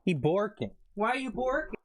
He borking. Why are you borking?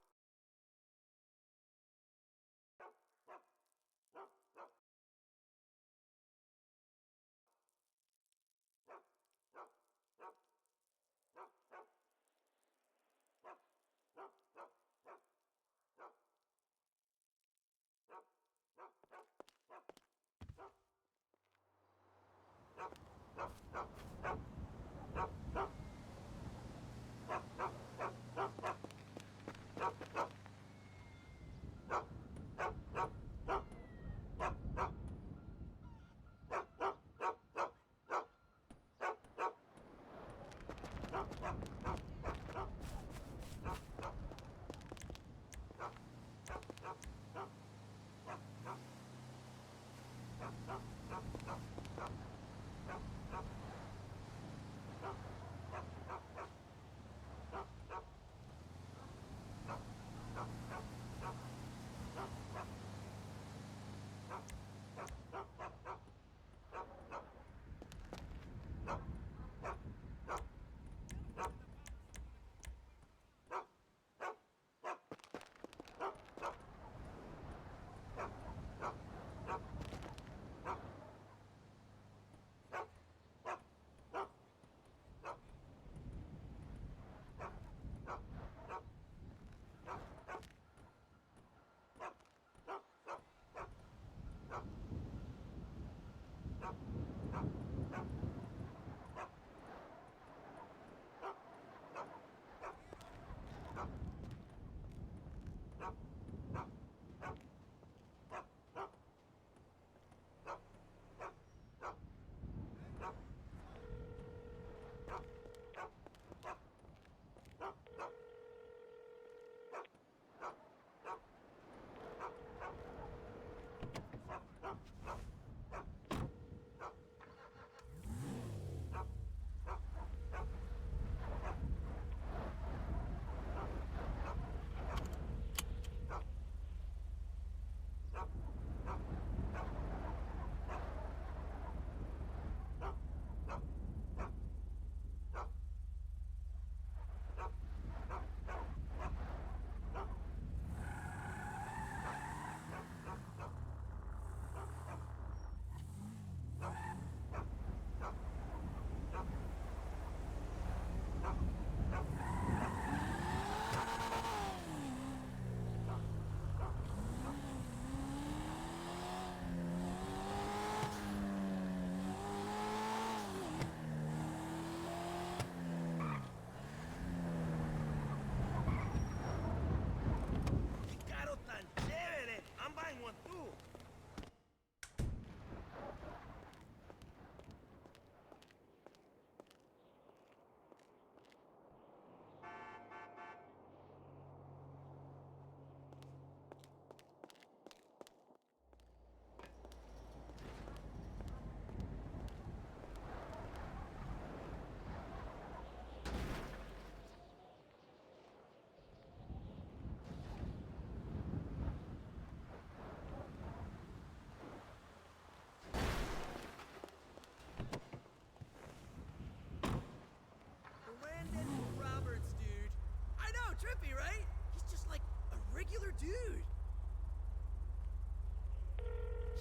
Trippy, right? He's just like a regular dude.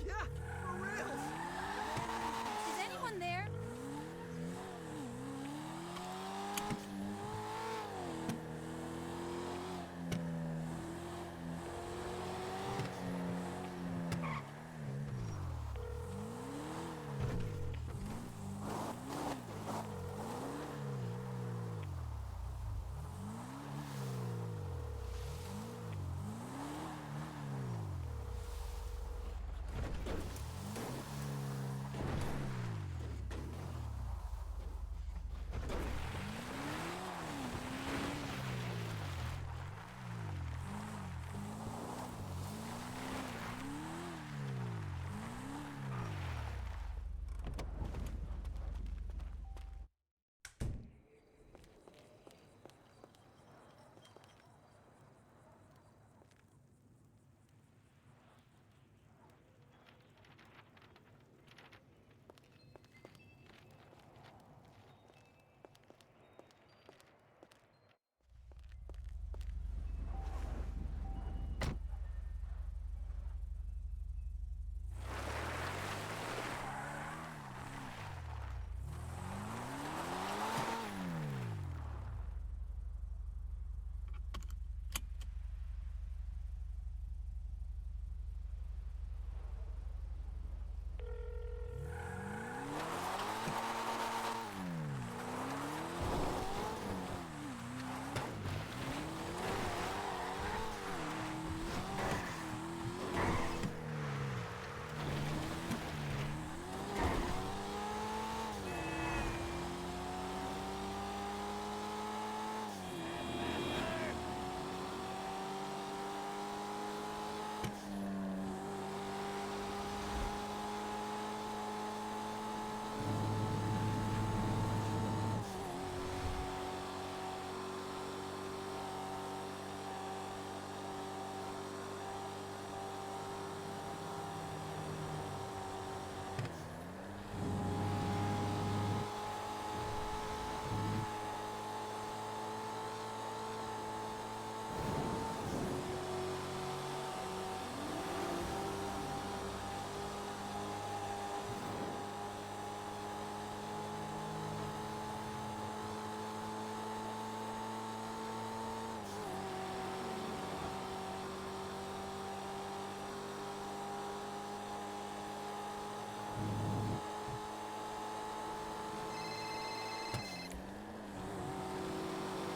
Yeah, for reals. Is anyone there?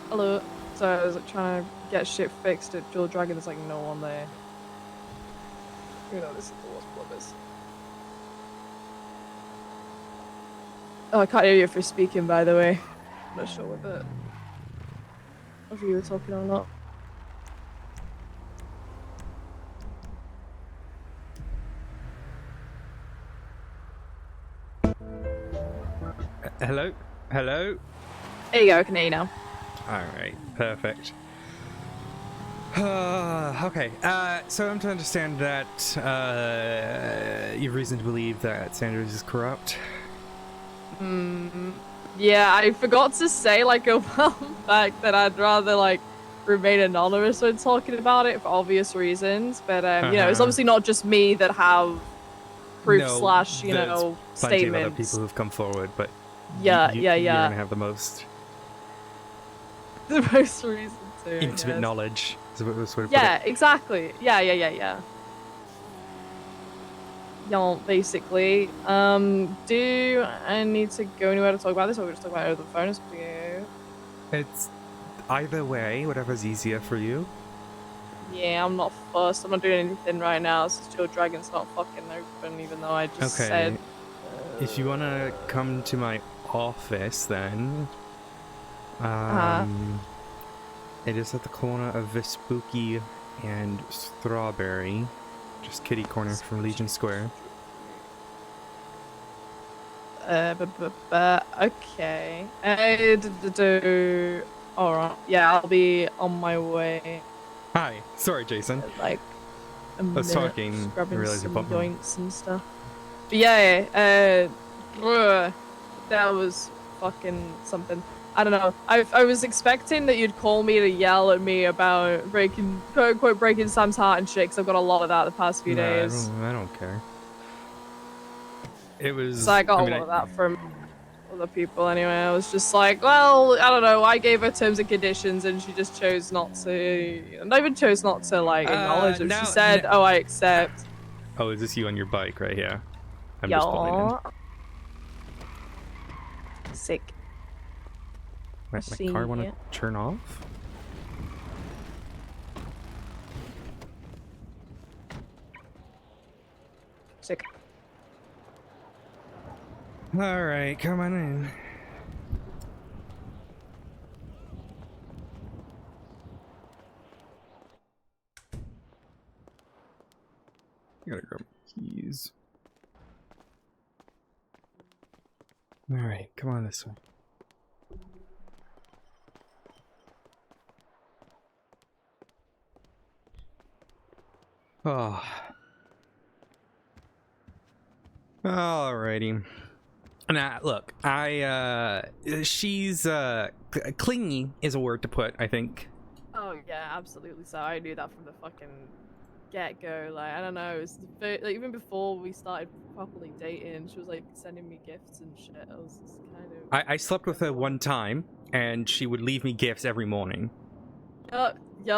Hello. So I was like, trying to get shit fixed at Jewel Dragon. There's like no one there. You know, this is the worst plumbers. Oh, I can't hear you if you're speaking, by the way. I'm not sure whether you were talking or not. Hello? Hello? There you go, I can hear you now. Alright, perfect. Okay, so I'm to understand that you have reason to believe that Sanders is corrupt? Yeah, I forgot to say like a while back that I'd rather like remain anonymous when talking about it for obvious reasons. But you know, it's obviously not just me that have proof slash, you there's know, plenty of other statements. people who've come forward, but Yeah. you're gonna have the most The most reason to intimate knowledge. Is what was sort of yeah, exactly. Yeah. Y'all, basically. Do I need to go anywhere to talk about this, or we just talk about it over the phone? It's up to you. It's either way, whatever's easier for you. Yeah, I'm not fussed. I'm not doing anything right now since Joe Dragon's not fucking open, even though I just said. If you wanna come to my office, then it is at the corner of Vespucci and Strawberry, just kitty corner from Legion Square. Okay. Alright. Yeah, I'll be on my way. Hi. Sorry, Jason. Like a minute. I was talking. Just grabbing Realize you some bumped me. joints and stuff. But yeah, that was fucking something. I don't know. I was expecting that you'd call me to yell at me about breaking, quote unquote, breaking Sam's heart and shit, because I've got a lot of that the past few days. I don't care. It was. So I got a lot of that from other people anyway. I was just like, well, I don't know. I gave her terms and conditions, and she just chose not to. Not even chose not to like acknowledge them. She said, "Oh, I accept." Oh, is this you on your bike right here? I'm Yo. just pulling in. Sick. My car want to turn off? Sick. All right, come on in. Gotta grab my keys. All right, come on this way. Oh. Alrighty. Now, look, she's, clingy is a word to put, I think. Oh yeah, absolutely. So I knew that from the fucking get-go. Like, I don't know, it's like, even before we started properly dating, she was like sending me gifts and shit. I was just kind of. I slept with her one time, and she would leave me gifts every morning. Yeah,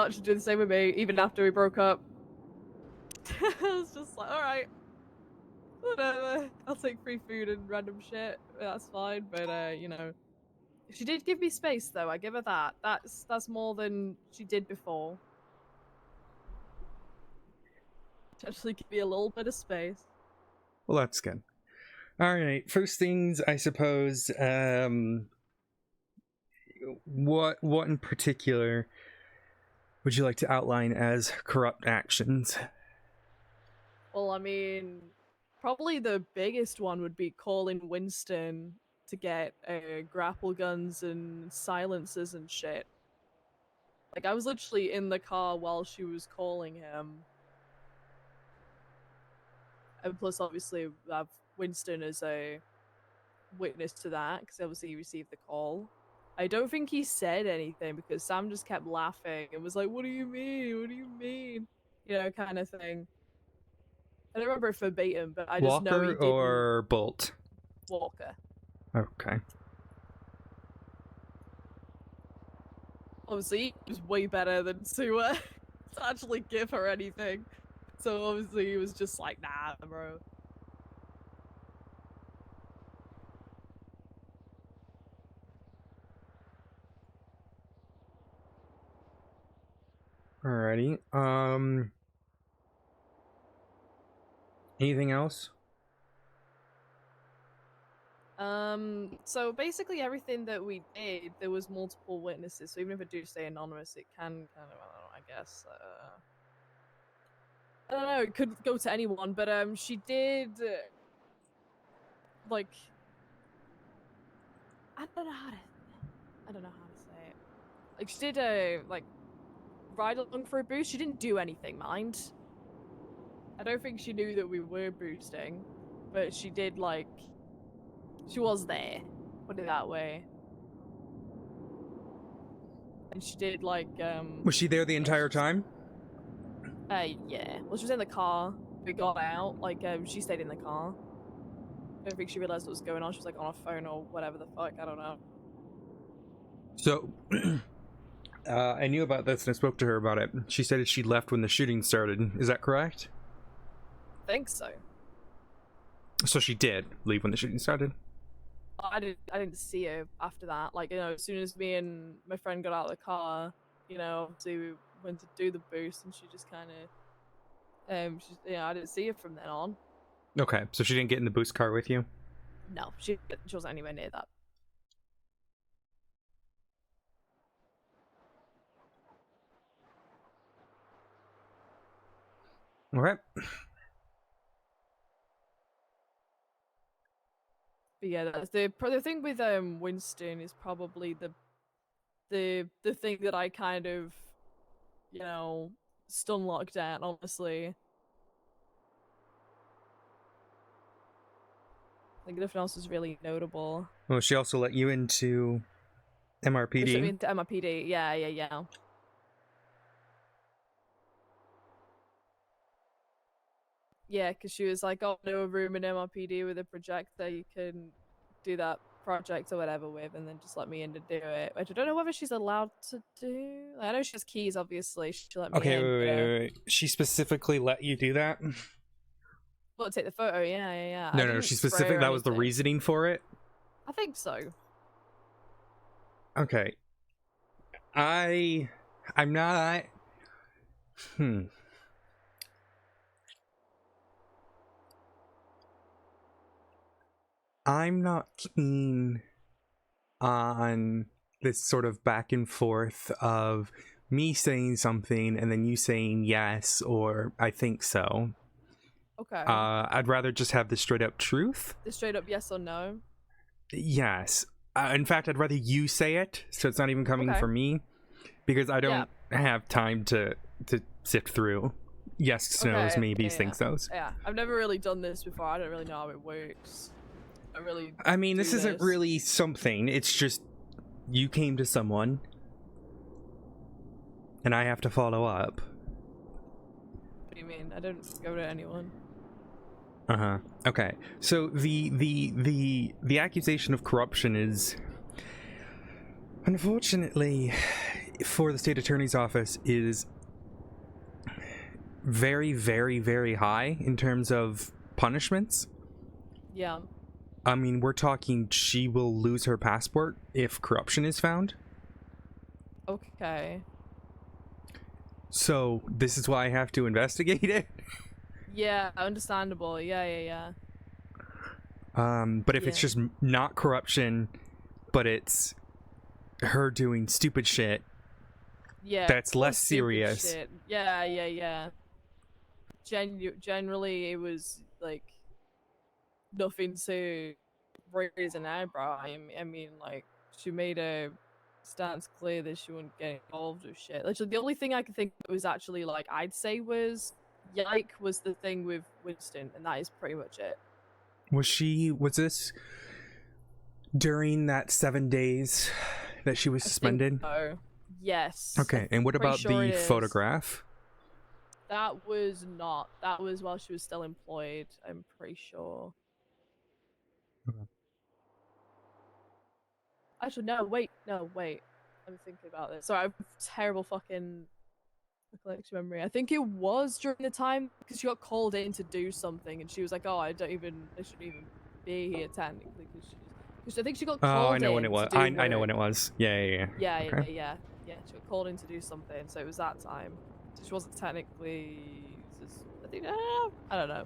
she did the same with me, even after we broke up. I was just like, alright. Whatever. I'll take free food and random shit. That's fine, but you know. She did give me space though, I give her that. That's more than she did before. She actually give me a little bit of space. Well, that's good. Alright, first things, I suppose, what in particular would you like to outline as corrupt actions? Well, I mean, probably the biggest one would be calling Winston to get grapple guns and silencers and shit. Like, I was literally in the car while she was calling him. And plus, obviously, I have Winston as a witness to that, because obviously he received the call. I don't think he said anything, because Sam just kept laughing and was like, what do you mean? What do you mean? You know, kind of thing. I don't remember it verbatim, but I just know he Walker didn't. or Bolt? Walker. Okay. Obviously, he was way better than to actually give her anything. So obviously he was just like, nah, bro. Alrighty. Anything else? So basically everything that we did, there was multiple witnesses, so even if I do stay anonymous, it can kind of, I don't know, I guess, I don't know, it could go to anyone, but, she did, like, I don't know how to say it. Like, she did, like, ride along for a boost. She didn't do anything, mind. I don't think she knew that we were boosting, but she did, like, she was there, put it that way. And she did, like, Was she there the entire time? Yeah. Well, she was in the car. We got out. Like, she stayed in the car. I don't think she realized what was going on. She was, like, on her phone or whatever the fuck. I don't know. So, I knew about this and I spoke to her about it. She said she left when the shooting started. Is that correct? I think so. So she did leave when the shooting started? I didn't see her after that. Like, you know, as soon as me and my friend got out of the car, you know, obviously we went to do the boost, and she just kind of, I didn't see her from then on. Okay, so she didn't get in the boost car with you? No, she wasn't anywhere near that. Okay. But yeah, that's the thing with Winston is probably the thing that I kind of, you know, stun locked at, honestly. I think nothing else is really notable. Well, she also let you into MRPD. I mean, to MRPD, yeah. Yeah, because she was like, oh, no room in MRPD with a projector you can do that project or whatever with, and then just let me in to do it. Which I don't know whether she's allowed to do. I know she has keys, obviously. She let me in. Okay, wait. She specifically let you do that? Well, take the photo, yeah. No, she specifically, that was the reasoning for it? I think so. Okay. I'm not... I'm not keen on this sort of back and forth of me saying something and then you saying yes or I think so. Okay. I'd rather just have the straight up truth. The straight up yes or no? Yes. In fact, I'd rather you say it, so it's not even coming from me, because I don't have time to sift through yes, no's, maybes, think so's. Yeah, I've never really done this before. I don't really know how it works. I mean, this isn't really something. It's just you came to someone, and I have to follow up. What do you mean? I don't go to anyone. Okay. So the accusation of corruption is, unfortunately, for the state attorney's office, is very, very, very high in terms of punishments. Yeah. I mean, we're talking she will lose her passport if corruption is found. Okay. So this is why I have to investigate it. Yeah, understandable. Yeah. But if it's just not corruption, but it's her doing stupid shit, that's less serious. Shit. Yeah. Generally, it was like nothing to raise an eyebrow. I mean, like, she made a stance clear that she wouldn't get involved with shit. Literally, the only thing I could think that was actually, like, I'd say was yike was the thing with Winston, and that is pretty much it. Was this during that 7 days that she was suspended? So. Yes. Okay, and what about the photograph? That was not. That was while she was still employed, I'm pretty sure. Okay. Actually, no, wait. I'm thinking about this. Sorry, I have terrible fucking recollection memory. I think it was during the time, because she got called in to do something, and she was like, oh, I shouldn't even be here technically, because I think she got called in. Oh, I know when it was. I know when it was. Yeah. Yeah. yeah, she got called in to do something, so it was that time. So she wasn't technically, I think, I don't know.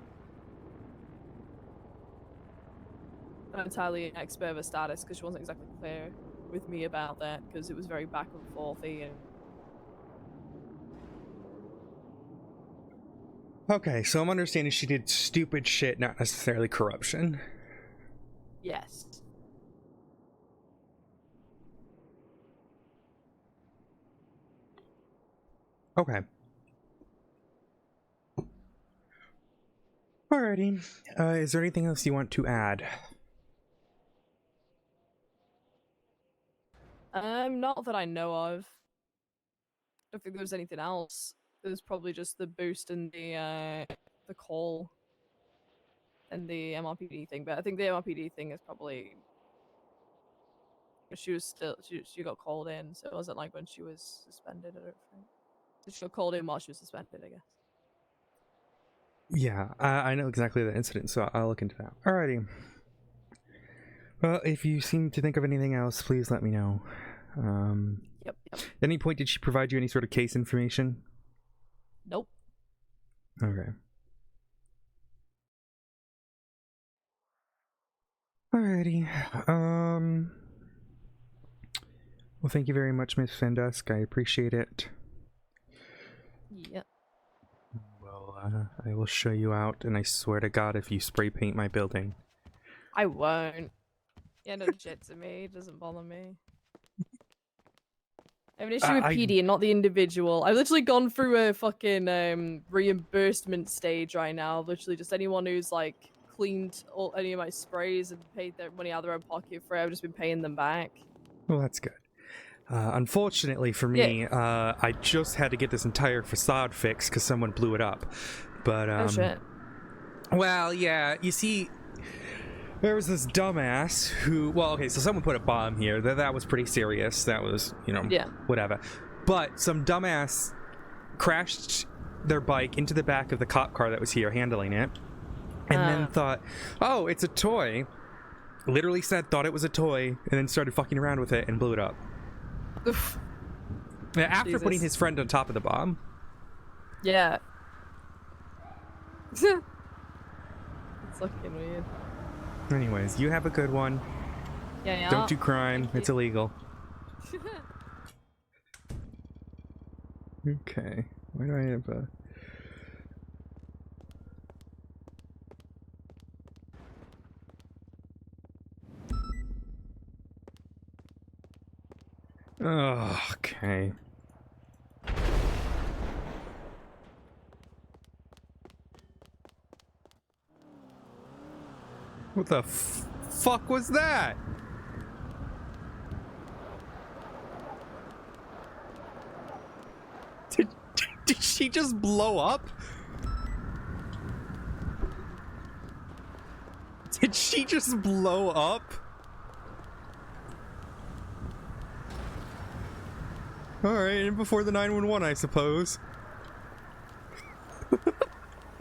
Not entirely an expert of her status because she wasn't exactly clear with me about that because it was very back and forthy and. Okay, so I'm understanding she did stupid shit, not necessarily corruption. Yes. Okay. Alrighty. Is there anything else you want to add? Not that I know of. I don't think there was anything else. It was probably just the boost and the call and the MRPD thing, but I think the MRPD thing is probably she was still she got called in, so it wasn't like when she was suspended. I don't think she got called in while she was suspended, I guess. Yeah, I know exactly the incident, so I'll look into that. Alrighty. Well, if you seem to think of anything else, please let me know. Yep. At any point, did she provide you any sort of case information? Nope. Okay. Alrighty. Well, thank you very much, Miss Fendusk. I appreciate it. Yep. Well, I will show you out, and I swear to God, if you spray paint my building. I won't. Yeah, no shit to me. It doesn't bother me. I have an issue with PD and not the individual. I've literally gone through a fucking reimbursement stage right now. Literally, just anyone who's like cleaned all any of my sprays and paid their money out of their own pocket for it, I've just been paying them back. Well, that's good. Unfortunately for me, I just had to get this entire facade fixed because someone blew it up. But oh shit. Well, yeah. You see, there was this dumbass who. Well, okay, so someone put a bomb here. That was pretty serious. That was, whatever. But some dumbass crashed their bike into the back of the cop car that was here handling it, and then thought, "Oh, it's a toy." Literally thought it was a toy, and then started fucking around with it and blew it up. Oof. After putting his friend on top of the bomb. Yeah. It's fucking weird. Anyways, you have a good one. Yeah. Don't do crime. It's illegal. Okay. Why do I have a... Oh, okay. What the fuck was that? Did she just blow up? Did she just blow up? Alright, and before the 911, I suppose.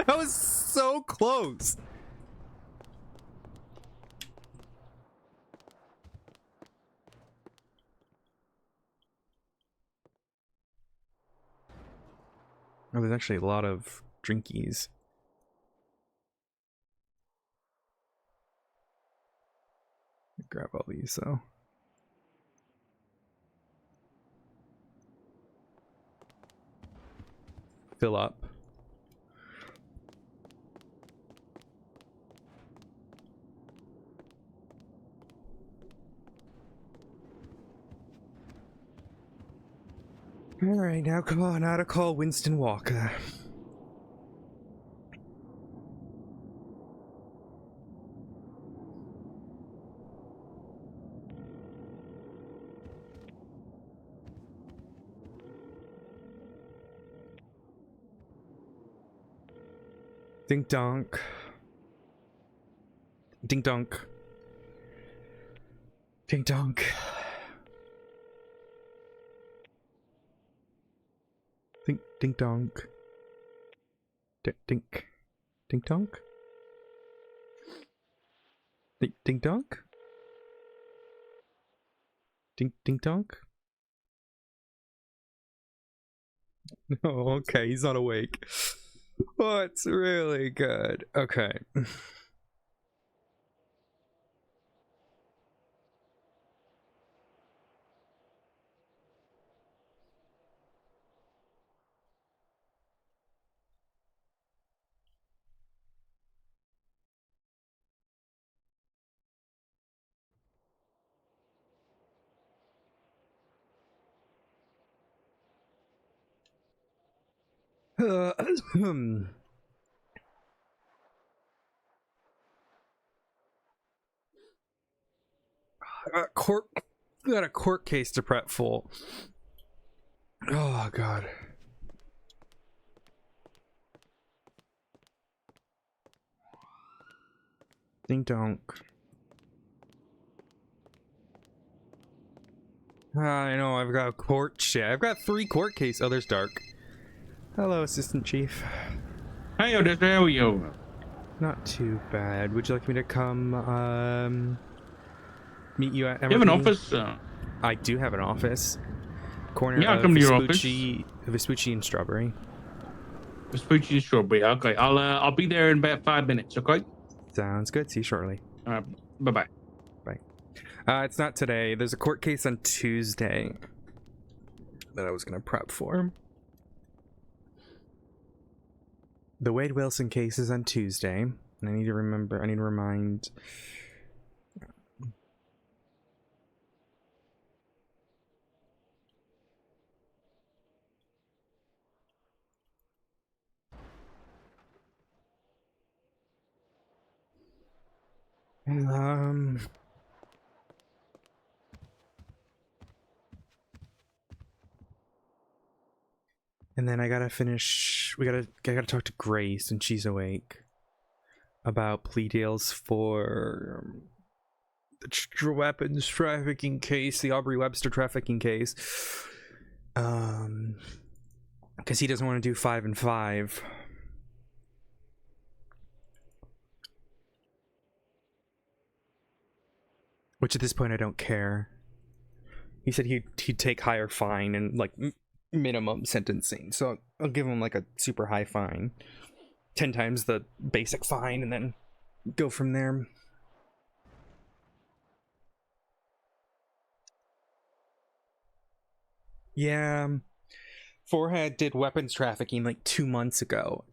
That was so close. Oh, there's actually a lot of drinkies. Grab all these, though. Fill up. Alright, now come on, now to call Winston Walker. Dink donk. Dink donk. Dink donk. Dink donk. Dink. Dink donk? Dink donk? Dink donk? Oh, okay, he's not awake. What's really good? Okay. Got a court case to prep for. Oh god. Ding donk. I know, I've got a court shit. I've got 3 court cases. Oh, there's Dark. Hello, Assistant Chief. Hey, Odessa, how are you? Not too bad. Would you like me to come, meet you at MRPD? You have an office? I do have an office. Corner Yeah, I'll of come to your Vespucci and Strawberry. Vespucci and Strawberry. Okay, I'll be there in about 5 minutes. Okay. Sounds good. See you shortly. Bye-bye. Bye. It's not today. There's a court case on Tuesday that I was gonna prep for. The Wade Wilson case is on Tuesday, and I need to remind. And then I gotta finish. I gotta talk to Grace, and she's awake, about plea deals for the weapons trafficking case, the Aubrey Webster trafficking case. Because he doesn't want to do 5 and 5. Which at this point I don't care. He said he'd take higher fine and like minimum sentencing, so I'll give him like a super high fine, 10 times the basic fine, and then go from there. Yeah, Forehead did weapons trafficking like 2 months ago.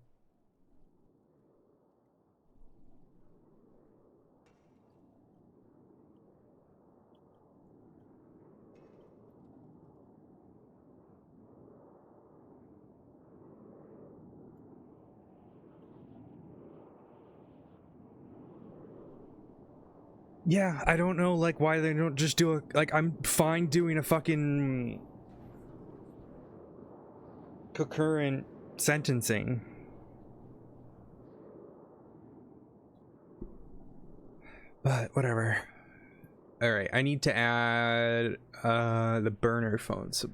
Yeah, I don't know, like, why they don't just do a, like, I'm fine doing a fucking concurrent sentencing. But, whatever. Alright, I need to add, the burner phone. So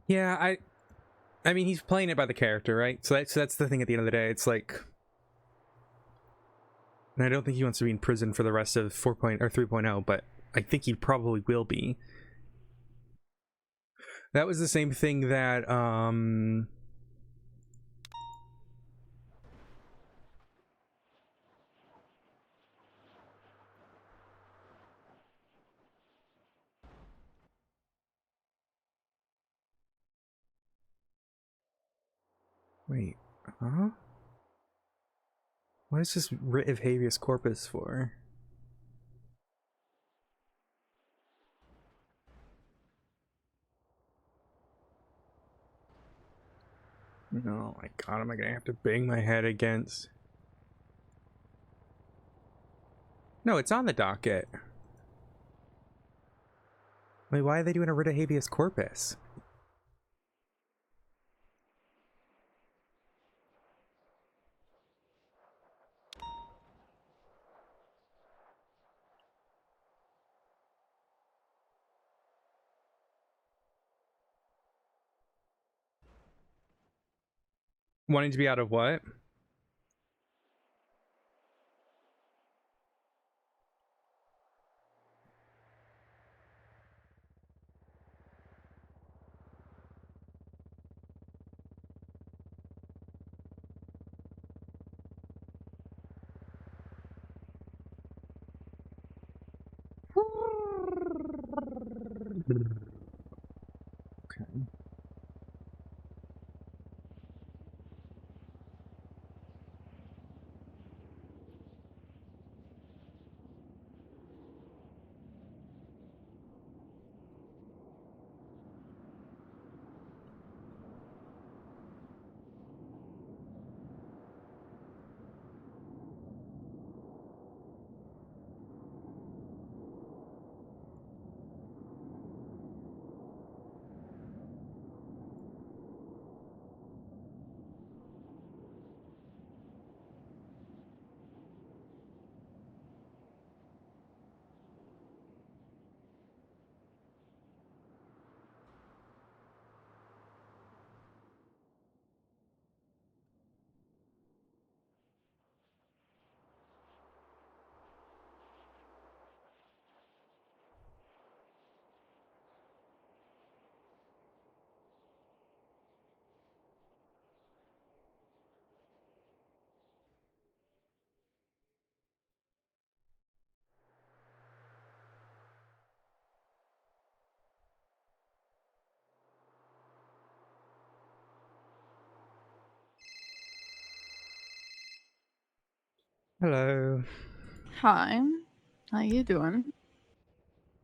yeah, I mean, he's playing it by the character, right? So that's the thing at the end of the day. It's like, and I don't think he wants to be in prison for the rest of 4.0 or 3.0, but I think he probably will be. That was the same thing that wait, huh? What is this writ of habeas corpus for? Oh my god, am I gonna have to bang my head against? No, it's on the docket. Wait, why are they doing a writ of habeas corpus? Wanting to be out of what? Okay. Hello. Hi. How you doing?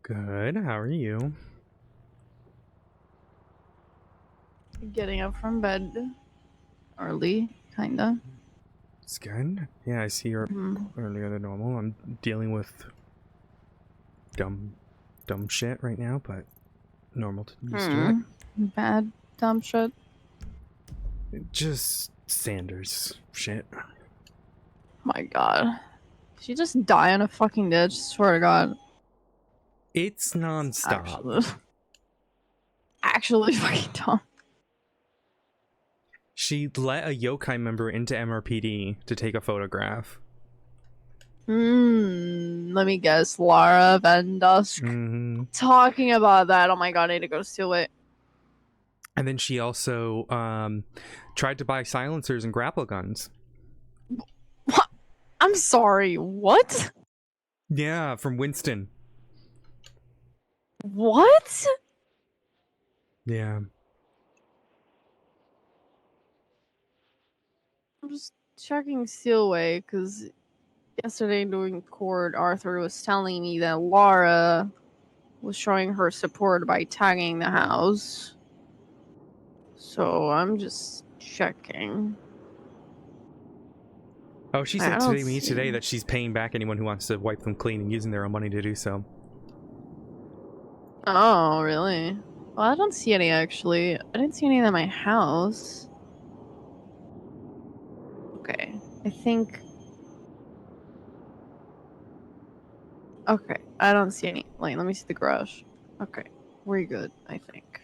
Good. How are you? Getting up from bed early, kinda. It's good. Yeah, I see you're earlier than normal. I'm dealing with dumb shit right now, but normal to used to it. Bad, dumb shit. Just Sanders shit. My god. Did she just die in a fucking ditch? Swear to god. It's nonstop. Actually fucking dumb. She let a yokai member into MRPD to take a photograph. Let me guess. Lara Van Dusk. Talking about that. Oh my god, I need to go steal it. And then she also tried to buy silencers and grapple guns. What? I'm sorry, what? Yeah, from Winston. What? Yeah. I'm just checking Steelway, because yesterday during court, Arthur was telling me that Lara was showing her support by tagging the house. So I'm just checking. Oh, she said to me today that she's paying back anyone who wants to wipe them clean and using their own money to do so. Oh, really? Well, I don't see any, actually. I didn't see any at my house. Okay, I think... Okay, I don't see any. Wait, let me see the garage. Okay, we're good, I think.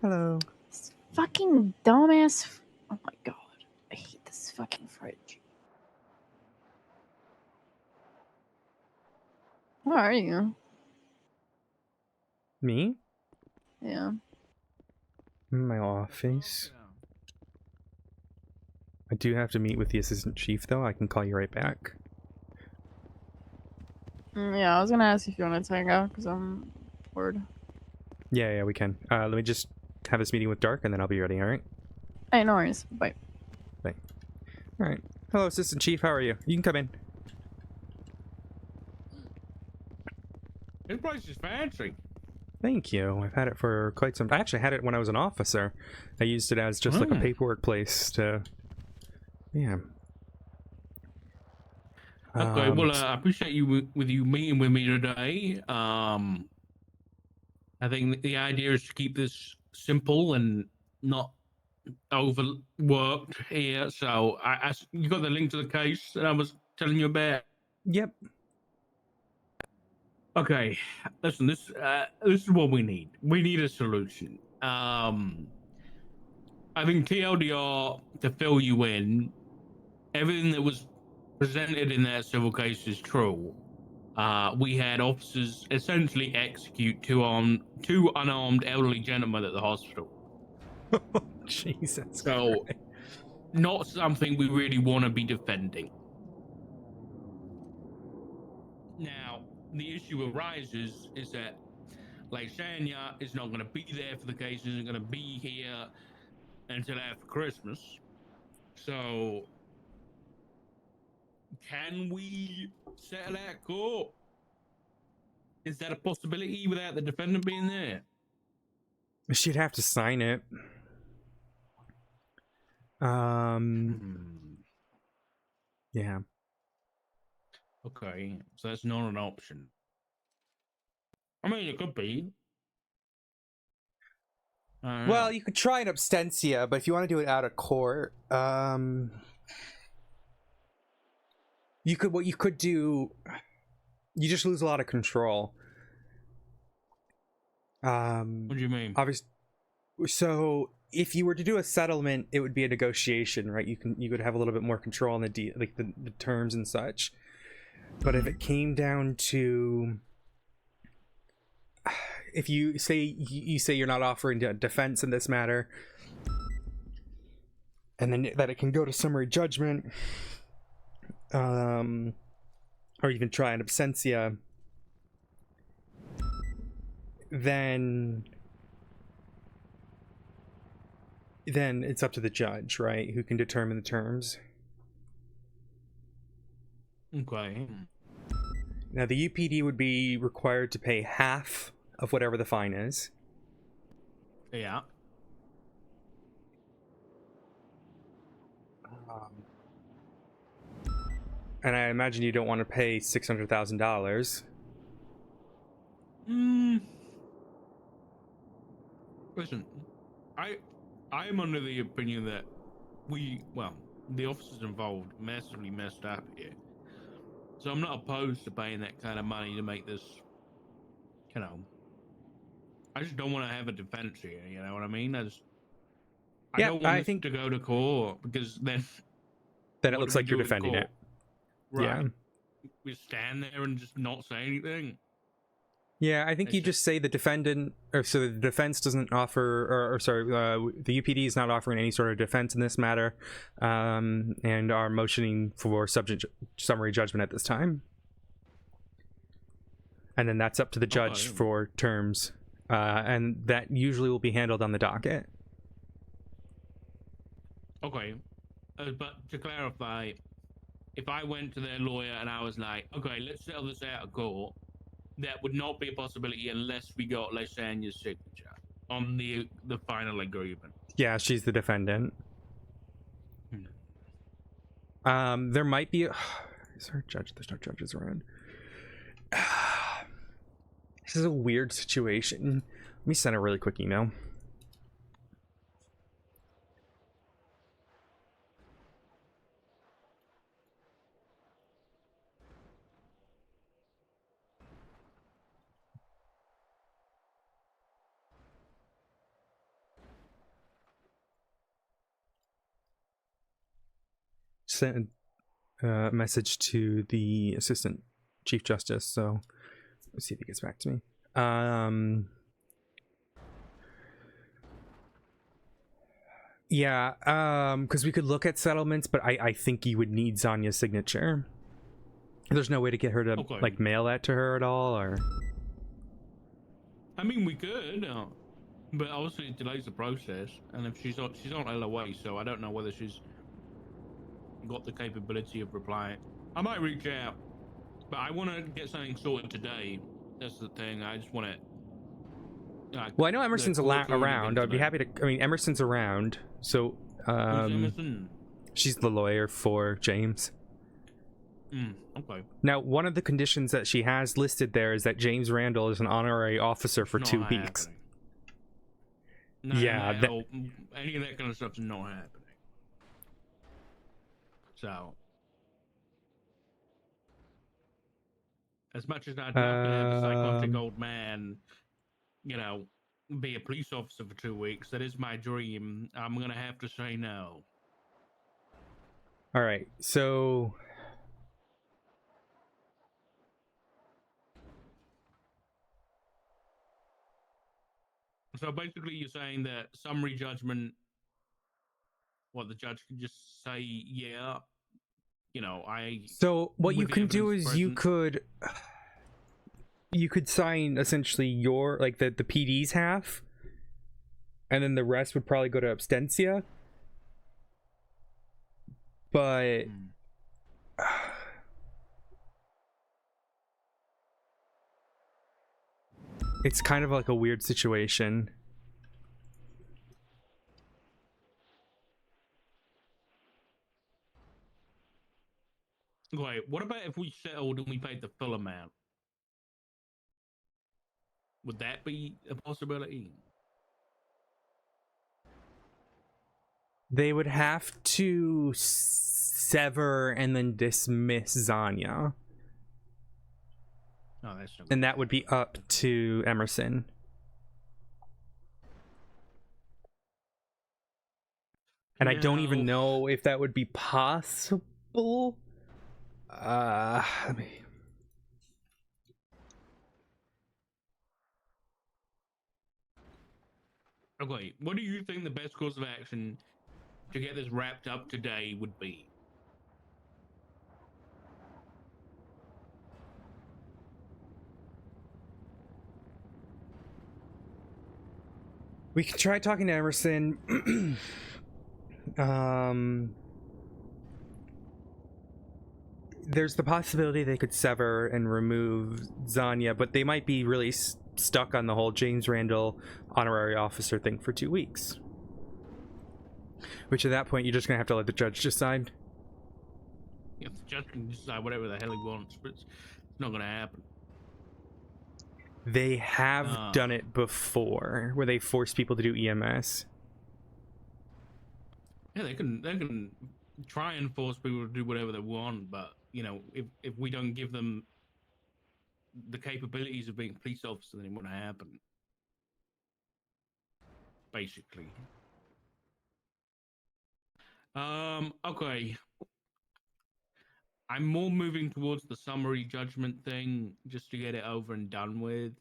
Hello. This fucking dumbass... Oh my god, I hate this fucking fridge. Where are you? Me? Yeah. In my office. I do have to meet with the assistant chief, though. I can call you right back. Yeah, I was gonna ask if you wanted to hang out, because I'm bored. Yeah, we can. Let me just have this meeting with Dark, and then I'll be ready, alright? Hey, no worries. Bye. Bye. Alright. Hello, assistant chief. How are you? You can come in. This place is fancy. Thank you. I've had it for quite some time. I actually had it when I was an officer. I used it as just like a paperwork place to... Yeah. Okay, well, I appreciate you meeting with me today. I think the idea is to keep this simple and not overworked here. So, you got the link to the case that I was telling you about. Yep. Okay, listen. This is what we need. We need a solution. I think TLDR, to fill you in, everything that was presented in that civil case is true. We had officers essentially execute two unarmed elderly gentlemen at the hospital. Jesus. So, Christ. not something we really want to be defending. Now, the issue arises is that Lysania is not going to be there for the case, isn't going to be here until after Christmas. So, can we settle that court? Is that a possibility without the defendant being there? She'd have to sign it. Yeah. Okay, so that's not an option. I mean, it could be. Well, you could try an abstentia, but if you want to do it out of court, you could. What you could do, you just lose a lot of control. What do you mean? Obviously, so if you were to do a settlement, it would be a negotiation, right? You could have a little bit more control on the the terms and such. But if it came down to, if you say you're not offering defense in this matter, and then that it can go to summary judgment, or even try an absentia, then it's up to the judge, right, who can determine the terms. Okay. Now the UPD would be required to pay half of whatever the fine is. Yeah. And I imagine you don't want to pay $600,000. Listen, I'm under the opinion that the officers involved massively messed up here. So I'm not opposed to paying that kind of money to make this, I just don't want to have a defense here, you know what I mean? I don't want this to go to court, because then it looks like you're defending it. Right. Yeah. We stand there and just not say anything. Yeah, I think you just say the defendant, or so the defense doesn't offer, the UPD is not offering any sort of defense in this matter, and are motioning for summary judgment at this time. And then that's up to the judge for terms, and that usually will be handled on the docket. Okay, but to clarify, if I went to their lawyer and I was like, okay, let's settle this out of court, that would not be a possibility unless we got Lysania's signature on the final agreement. Yeah, she's the defendant. There might be is there a judge? There's no judges around. This is a weird situation. Let me send a really quick email. Sent a message to the assistant chief justice, so let's see if he gets back to me. Because we could look at settlements, but I think you would need Zanya's signature. There's no way to get her to like mail that to her at all, or I mean, we could, but obviously it delays the process, and if she's on LOA, so I don't know whether she's got the capability of replying. I might reach out, but I want to get something sorted today. That's the thing. I just want it. Well, I know Emerson's around. I'd be happy to. I mean, Emerson's around, so Who's Emerson? She's the lawyer for James. Okay. Now, one of the conditions that she has listed there is that James Randall is an honorary officer for 2 weeks. No, yeah, any of that kind of stuff's not happening. So, as much as I'd love to have a psychotic old man, be a police officer for 2 weeks, that is my dream. I'm gonna have to say no. All right, so basically, you're saying that summary judgment, the judge can just say, yeah, So what you can do is you could sign essentially your, like, the PD's half, and then the rest would probably go to Abstentia. But it's kind of like a weird situation. Wait, what about if we settled and we paid the full amount? Would that be a possibility? They would have to sever and then dismiss Zanya. Oh, that's no And that would be up to Emerson. And I don't even know if that would be possible. Let me... Okay, what do you think the best course of action to get this wrapped up today would be? We can try talking to Emerson. There's the possibility they could sever and remove Zanya, but they might be really stuck on the whole James Randall honorary officer thing for 2 weeks. Which at that point, you're just gonna have to let the judge decide. Yeah, the judge can decide whatever the hell he wants, but it's not gonna happen. They have done it before, where they force people to do EMS. Yeah, they can try and force people to do whatever they want, but you know, if we don't give them the capabilities of being police officers, then it won't happen. Basically. Okay. I'm more moving towards the summary judgment thing, just to get it over and done with.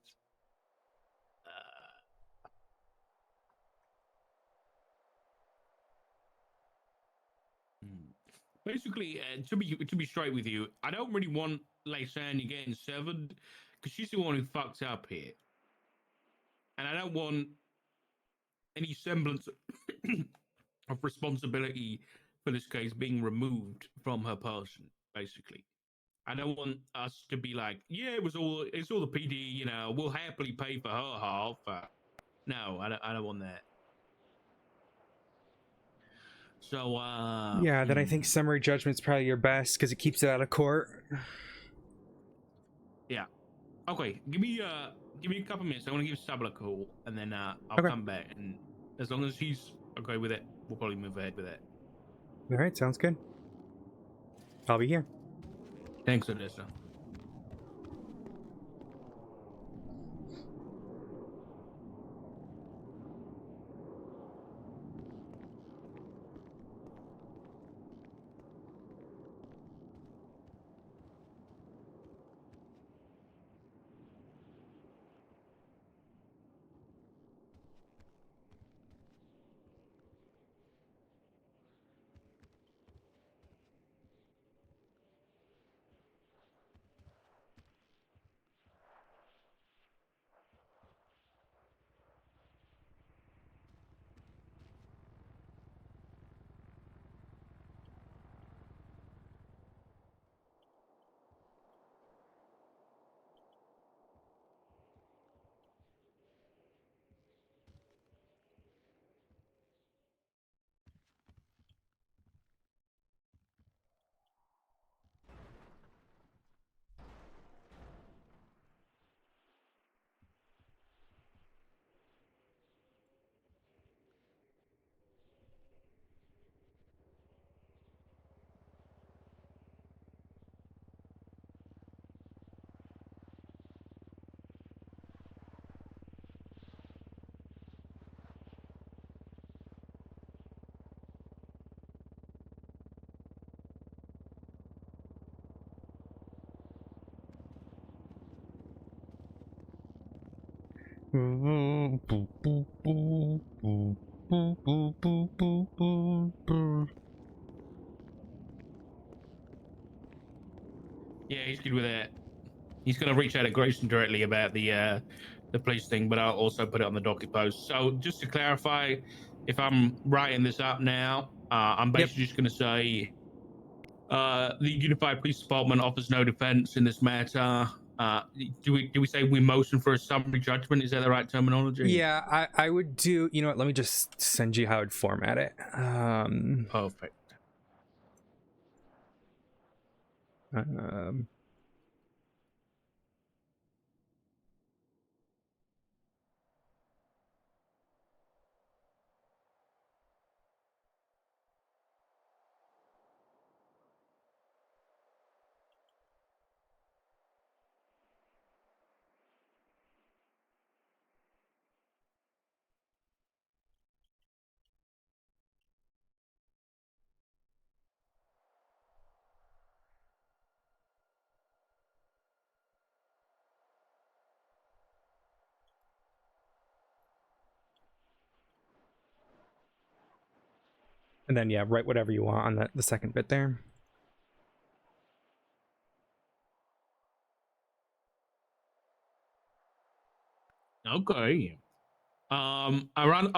Basically, to be straight with you, I don't really want Lysania getting severed because she's the one who fucked up here, and I don't want any semblance of responsibility for this case being removed from her person. Basically, I don't want us to be like, yeah, it's all the PD. You know, we'll happily pay for her half. No, I don't want that. So, yeah, then I think summary judgment's probably your best because it keeps it out of court. Yeah. Okay. Give me a couple minutes. I want to give Sabla a call, and then I'll come back. And as long as he's okay with it, we'll probably move ahead with it. All right, sounds good. I'll be here. Thanks, Odessa. Yeah, he's good with that. He's going to reach out to Grayson directly about the police thing, but I'll also put it on the docket post. So just to clarify, if I'm writing this up now, I'm basically just going to say the Unified Police Department offers no defense in this matter. Do we say we motion for a summary judgment? Is that the right terminology? Yeah, I would do. You know what? Let me just send you how I'd format it. Perfect. And then, yeah, write whatever you want on the second bit there. Okay. I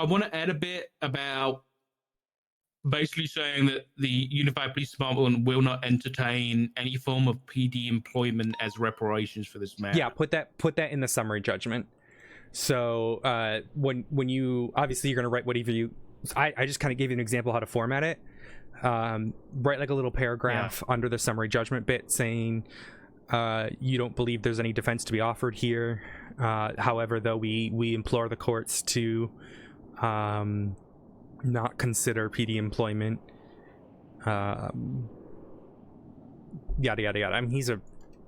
want to add a bit about basically saying that the Unified Police Department will not entertain any form of PD employment as reparations for this matter. Yeah, put that in the summary judgment. So when you obviously you're gonna write whatever you. I just kind of gave you an example how to format it. Write like a little paragraph under the summary judgment bit saying you don't believe there's any defense to be offered here. However, though, we implore the courts to not consider PD employment. Yada yada yada. I mean, he's a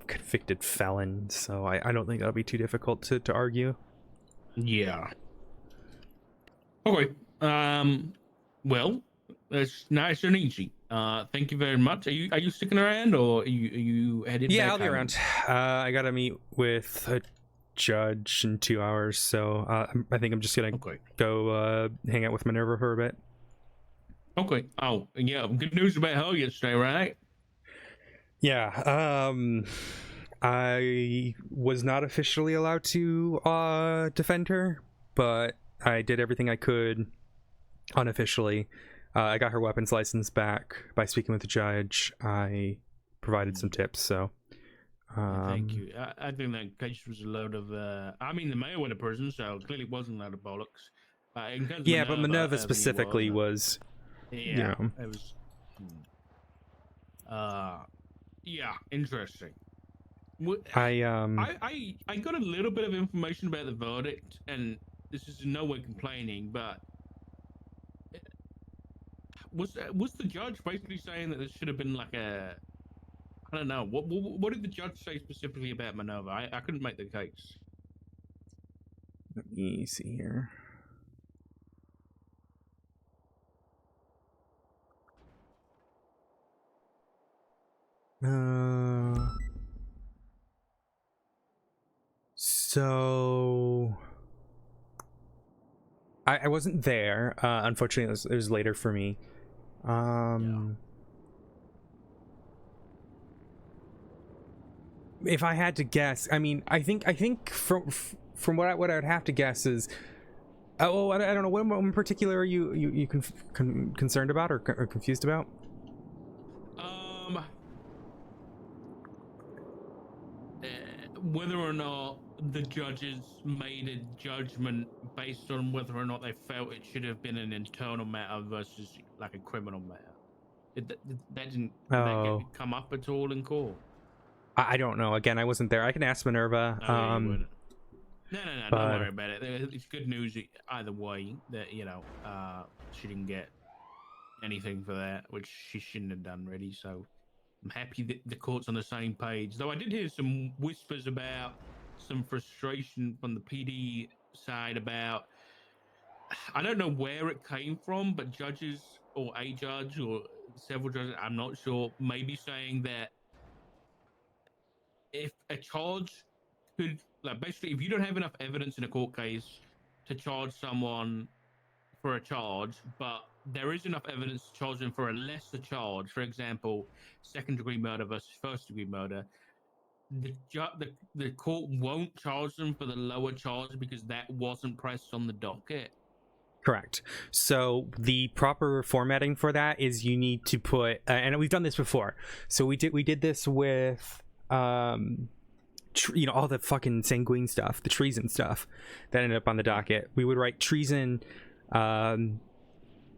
convicted felon, so I don't think that'll be too difficult to argue. Yeah. Okay. Well, that's nice and easy. Thank you very much. Are you sticking around, or are you headed? Yeah, back I'll be home? around. I gotta meet with a judge in 2 hours, so I think I'm just gonna go hang out with Minerva for a bit. Okay. Oh, yeah. Good news about her yesterday, right? Yeah. I was not officially allowed to defend her, but I did everything I could unofficially. I got her weapons license back by speaking with the judge. I provided some tips, so thank you. I think that case was a load of I mean, the mayor went to prison, so clearly wasn't a load of bollocks. Yeah, but Minerva specifically was yeah, you know, it was yeah, interesting. I got a little bit of information about the verdict, and this is in no way complaining, but was the judge basically saying that this should have been like a, I don't know, what did the judge say specifically about Minerva? I couldn't make the case. Let me see here. So I wasn't there. Unfortunately, it was later for me. If I had to guess, I mean, I think from what I would have to guess is, I don't know, what in particular are you concerned about or confused about? Whether or not the judges made a judgment based on whether or not they felt it should have been an internal matter versus like a criminal matter. Did that come up at all in court? I don't know. Again, I wasn't there. I can ask Minerva. No, don't worry about it. It's good news either way that, you know, she didn't get anything for that, which she shouldn't have done really. So I'm happy that the court's on the same page. Though I did hear some whispers about some frustration from the PD side about, I don't know where it came from, but judges or a judge or several judges, I'm not sure, maybe saying that if a charge could, like, basically, if you don't have enough evidence in a court case to charge someone for a charge, but there is enough evidence to charge them for a lesser charge, for example, second-degree murder versus first-degree murder, the court won't charge them for the lower charge because that wasn't pressed on the docket. Correct. So the proper formatting for that is you need to put, and we've done this before. So we did this with, all the fucking sanguine stuff, the treason stuff that ended up on the docket. We would write treason,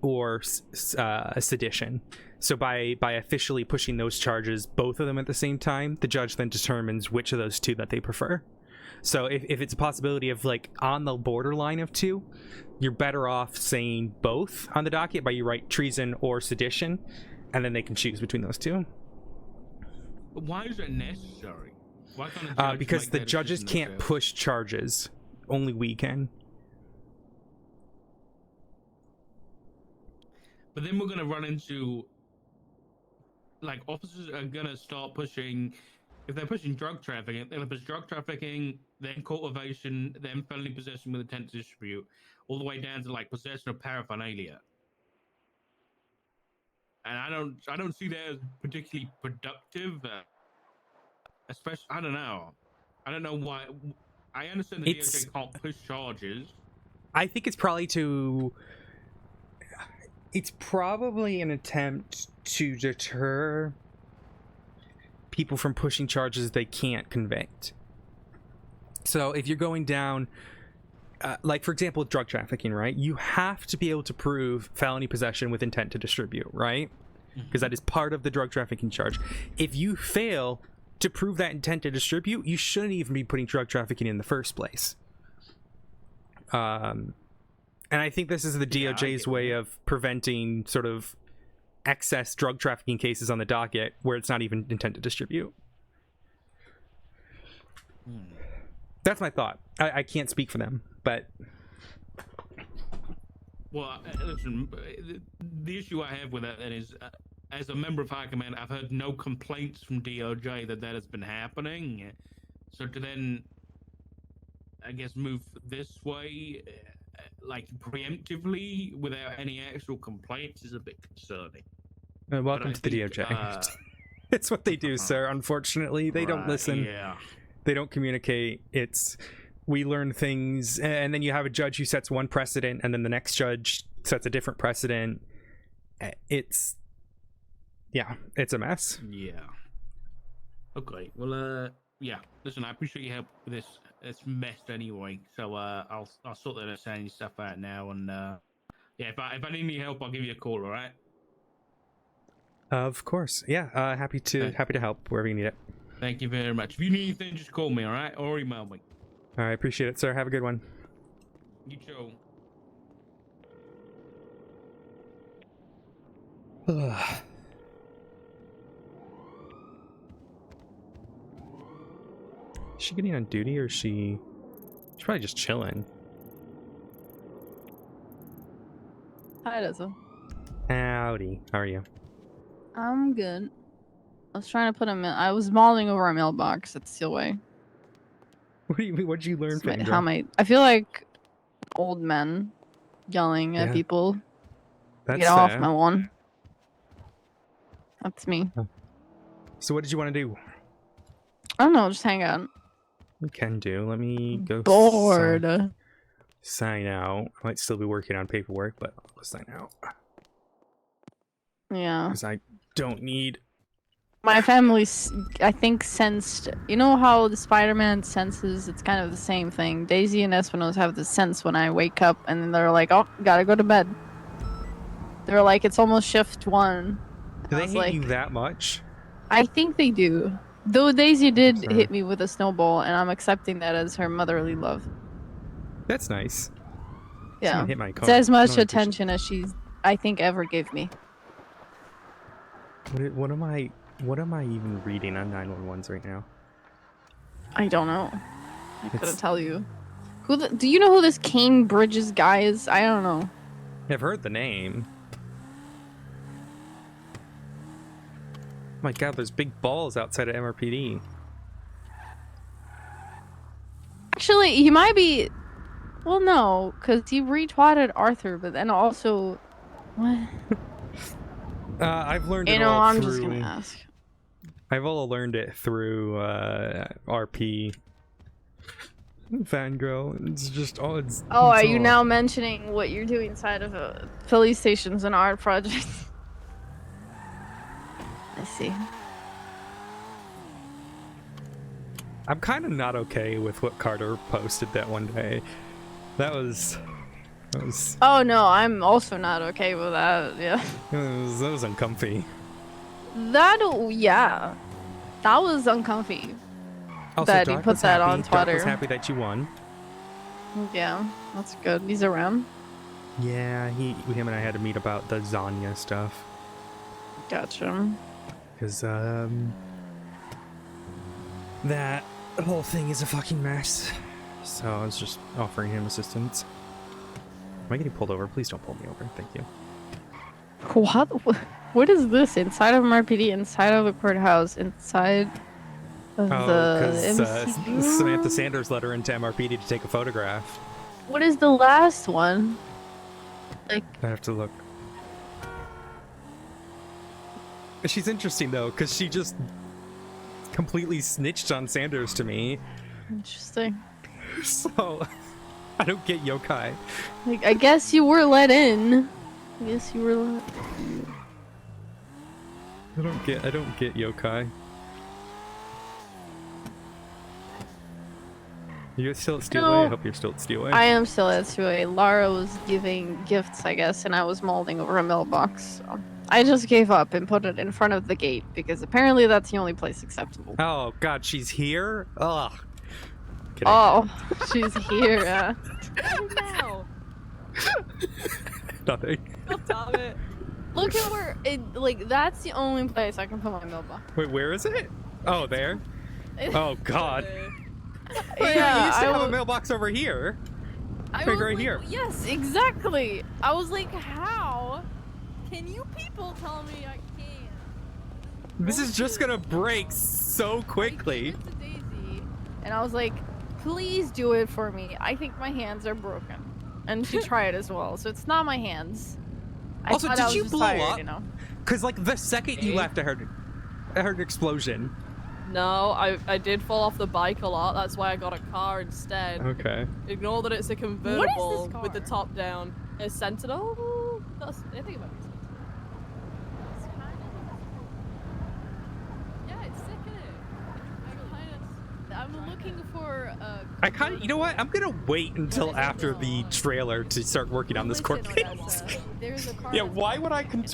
or sedition. So by officially pushing those charges, both of them at the same time, the judge then determines which of those two that they prefer. So if it's a possibility of like on the borderline of two, you're better off saying both on the docket by you write treason or sedition, and then they can choose between those two. But why is it necessary? Why can't a judge because the judges can't push charges. Only we can. But then we're going to run into, like, officers are going to start pushing, if they're pushing drug trafficking, they'll push drug trafficking, then cultivation, then felony possession with intent to distribute, all the way down to, like, possession of paraphernalia. And I don't see that as particularly productive, especially, I don't know why. I understand the DOJ can't push charges. I think it's probably an attempt to deter people from pushing charges they can't convict. So if you're going down, like for example, with drug trafficking, right? You have to be able to prove felony possession with intent to distribute, right? Because that is part of the drug trafficking charge. If you fail to prove that intent to distribute, you shouldn't even be putting drug trafficking in the first place. And I think this is the DOJ's way of preventing sort of excess drug trafficking cases on the docket where it's not even intent to distribute. That's my thought. I can't speak for them, but... Well, listen, the issue I have with that is, as a member of High Command, I've heard no complaints from DOJ that has been happening. So to then, I guess, move this way, like preemptively, without any actual complaints is a bit concerning. Welcome to the DOJ. It's what they do, sir. Unfortunately, they don't listen. Yeah. They don't communicate. We learn things, and then you have a judge who sets one precedent, and then the next judge sets a different precedent. It's a mess. Yeah. Okay. Well, yeah. Listen, I appreciate your help with this mess anyway. So I'll sort that sanity stuff out now, and yeah, if I need any help, I'll give you a call. All right. Of course. Yeah. Happy to help wherever you need it. Thank you very much. If you need anything, just call me. All right, or email me. All right. Appreciate it, sir. Have a good one. You too. Is she getting on duty, or she's probably just chilling? Hi, Odessa. Howdy. How are you? I'm good. I was trying to put I was mulling over a mailbox at Steelway. What'd you learn from I feel like old men yelling at people. That's Get off my lawn. That's me. So what did you want to do? I don't know, just hang out. We can do. Let me go. Bored. Sign out. I might still be working on paperwork, but I'll sign out. Yeah. Because I don't need... My family, I think, sensed... You know how the Spider-Man senses? It's kind of the same thing. Daisy and Espinosa have the sense when I wake up, and then they're like, oh, gotta go to bed. They're like, it's almost shift 1. Do they hate you that much? I think they do. Though Daisy did hit me with a snowball, and I'm accepting that as her motherly love. That's nice. Yeah. Hit my car. It's as much attention as she, I think, ever gave me. What am I even reading on 911s right now? I don't know. I couldn't tell you. Do you know who this Kane Bridges guy is? I don't know. I've heard the name. My god, there's big balls outside of MRPD. Actually, he might be... Well, no, because he retweeted Arthur, but then also... What? I've learned it all I'm through... just gonna ask. I've all learned it through RP. Fangirl. It's just it's are it's you all- now mentioning what you're doing inside of a police station's an art project? I see. I'm kind of not okay with what Carter posted that one day. That was Oh no, I'm also not okay with that. Yeah. that was uncomfy. That was uncomfy. Also, That he Doc put was that happy. on Doc was Twitter. happy that you won. Yeah, that's good. He's around. Yeah, him and I had to meet about the Zanya stuff. Gotcha. Because that whole thing is a fucking mess. So I was just offering him assistance. Am I getting pulled over? Please don't pull me over. Thank you. What is this? Inside of MRPD, inside of the courthouse, inside of the MCU? Samantha Sanders let her into MRPD to take a photograph. What is the last one? Like, I have to look. She's interesting though, because she just completely snitched on Sanders to me. interesting. So I don't get yokai. Like, I guess you were let in. I don't get yokai. You still at Steelway? No. I hope you're still at Steelway. I am still at 2A. Lara was giving gifts, I guess, and I was molding over a mailbox. So I just gave up and put it in front of the gate because apparently that's the only place acceptable. Oh god, she's here? Ugh. Kidding. Oh, she's here. Oh no! Nothing. God damn it! Look at where like that's the only place I can put my mailbox. Wait, where is it? Oh, there? Oh god. Yeah, You used to have a was- mailbox over here. I Like was right like, here. Yes, exactly. I was like, how can you people tell me I can't? This is just gonna break so quickly. I gave it to Daisy, and I was like, please do it for me. I think my hands are broken. And she tried as well, so it's not my hands. Also, thought did I was you just blow tired, up? You know? Cause like the second you left, I heard an explosion. No, I did fall off the bike a lot. That's why I got a car instead. Okay. Ignore that it's a convertible car? with the top down. A Sentinel? That's, I think it might be Sentinel. Yeah, it's sick, isn't it? I'm looking for I kind of, you know what? I'm gonna wait until after the trailer to start working on this court case. There's a car Yeah, that's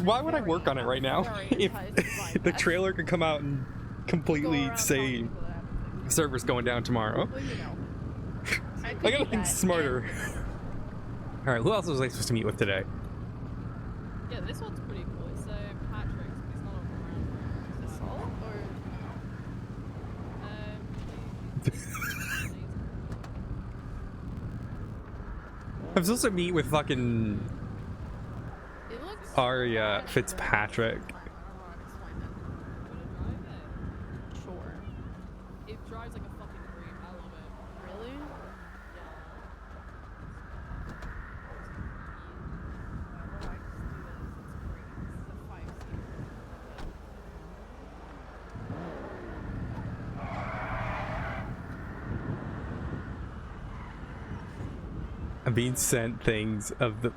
why would I work on it right now if the trailer could come out and completely say server's going down tomorrow? Well, you know. I gotta think smarter. All right, who else was I supposed to meet with today? Yeah, this one's pretty cool. It's Patrick's, but he's not around. Is it Salt I'm supposed to meet with fucking It looks Arya Fitzpatrick. sure. It drives like a fucking dream. I love it. Really? I'm being sent things of the.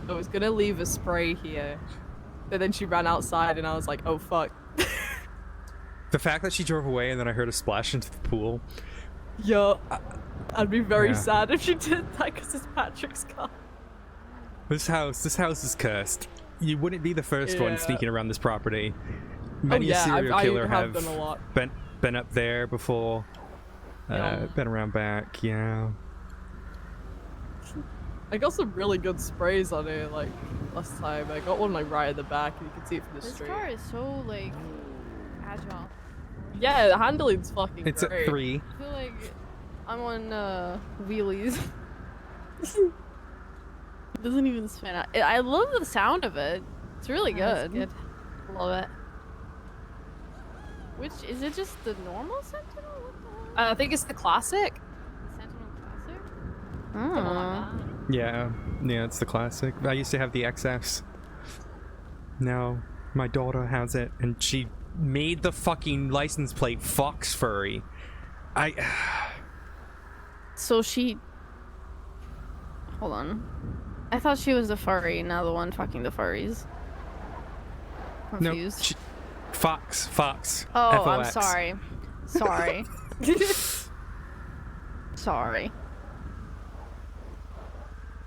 I was gonna leave a spray here, but then she ran outside, and I was like, "Oh fuck." The fact that she drove away and then I heard a splash into the pool. Yo, I'd be very Yeah. sad if she did that because it's Patrick's car. This house is cursed. You wouldn't be the first one Yeah. sneaking around this property. Many yeah, a serial I killer have done a lot. been up there before. Yeah. Been around back, yeah. I got some really good sprays on it, like last time. I got one like right at the back, and you can see it from the This street. car is so like agile. Yeah, the handling's fucking It's great. at 3. I feel like I'm on wheelies. It doesn't even spin out. I love the sound of it. It's really good. That's Love it. Which is it? Just the normal Sentinel? What the hell? I think it's the classic. Sentinel Classic? Something like Oh. that. Yeah, it's the classic. I used to have the XFs. No, My daughter has it, and she made the fucking license plate Fox Furry. So she... Hold on. I thought she was the furry, now the one fucking the furries. Confused. No, Fox. Oh, F-O-X. I'm sorry. Sorry. Sorry.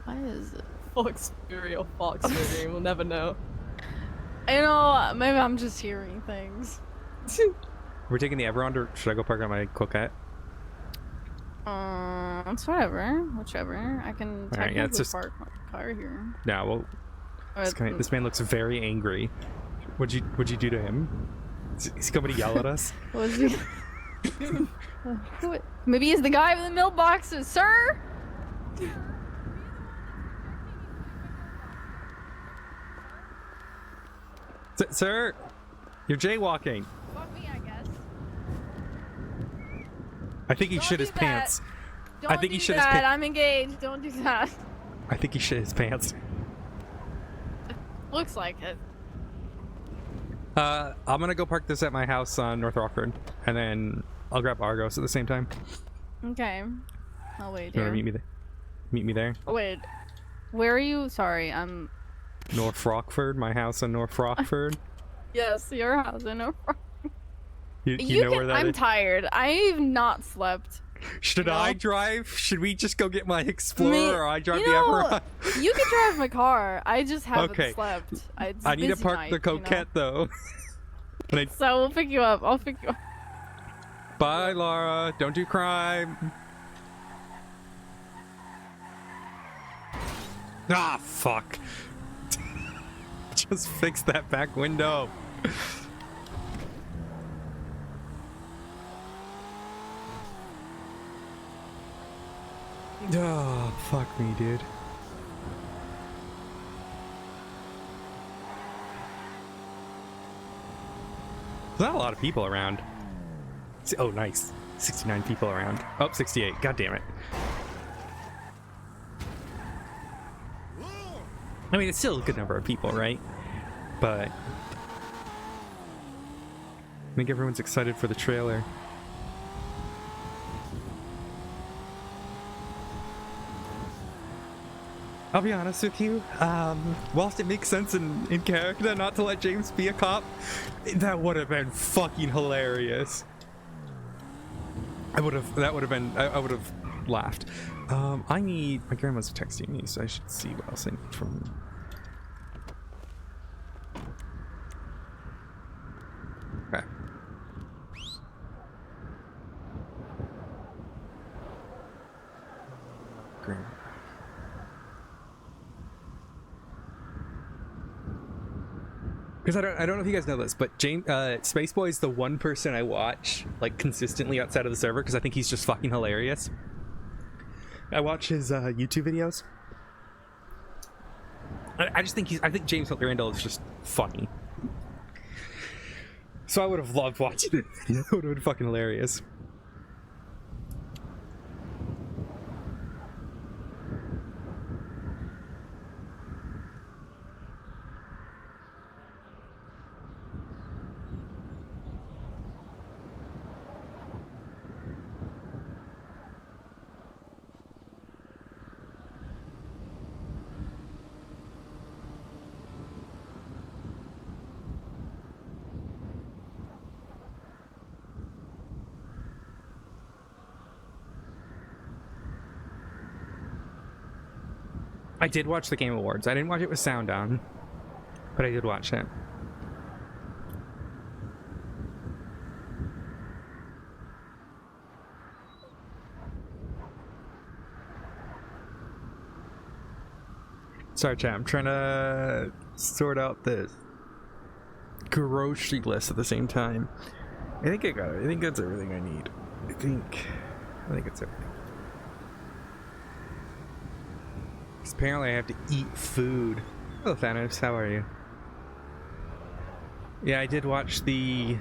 What is it? Fox Fury or Fox Fury, we'll never know. You know, maybe I'm just hearing things. We're taking the Everon, or should I go park on my Coquette? It's whatever. Whichever. I can technically park my car here. Yeah, well, this man looks very angry. What'd you do to him? Is he coming to yell at us? Was he? Maybe he's the guy with the mailboxes, sir. Sir, you're jaywalking. Fuck me, I guess. I think he shit his pants. I think he shit his pants. I'm engaged. Don't do that. I think he shit his pants. Looks like it. I'm gonna go park this at my house on North Rockford, and then I'll grab Argos at the same time. Okay. I'll wait You here. wanna meet me there? Meet me there? Wait. Where are you? Sorry, I'm... North Rockford, my house on North Rockford. Yes, your house in North Rockford. You know where that I'm is? tired. I've not slept. Should I drive? Should we just go get my Explorer, or I drive the Everon? You can drive my car. I just haven't slept. I need to park the Coquette, though. So we'll pick you up. I'll pick you up. Bye, Laura. Don't do crime. Ah, fuck. Just fix that back window. Oh, fuck me, dude. There's not a lot of people around. Oh, nice. 69 people around. Oh, 68. God damn it. I mean, it's still a good number of people, right? But I think everyone's excited for the trailer. I'll be honest with you, whilst it makes sense in character not to let James be a cop, that would have been fucking hilarious. I would have laughed. My grandma's texting me, so I should see what else I need from... Okay. Grandma. Because I don't know if you guys know this, but Spaceboy is the one person I watch like consistently outside of the server because I think he's just fucking hilarious. I watch his YouTube videos. I think James Randall is just funny. So I would have loved watching it. It would have been fucking hilarious. I did watch the Game Awards. I didn't watch it with sound on, but I did watch it. Sorry, chat. I'm trying to sort out the grocery list at the same time. I think I got it. I think that's everything I need. I think it's everything. Apparently I have to eat food. Hello Thanos, how are you? Yeah, I did watch the...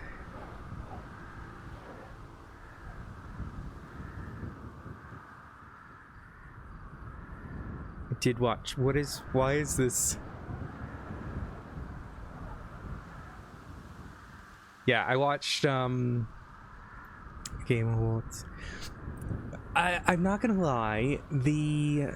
why is this... Yeah, I watched Game Awards. I'm not gonna lie, the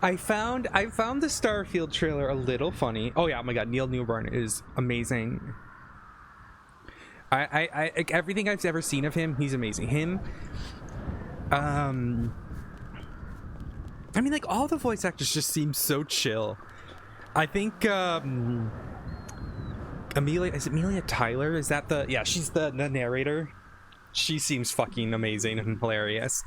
I found the Starfield trailer a little funny. Oh yeah, oh my god, Neil Newborn is amazing. I everything I've ever seen of him, he's amazing. Him, I mean, like, all the voice actors just seem so chill. I think Amelia Tyler, is that the, yeah, she's the narrator. She seems fucking amazing and hilarious.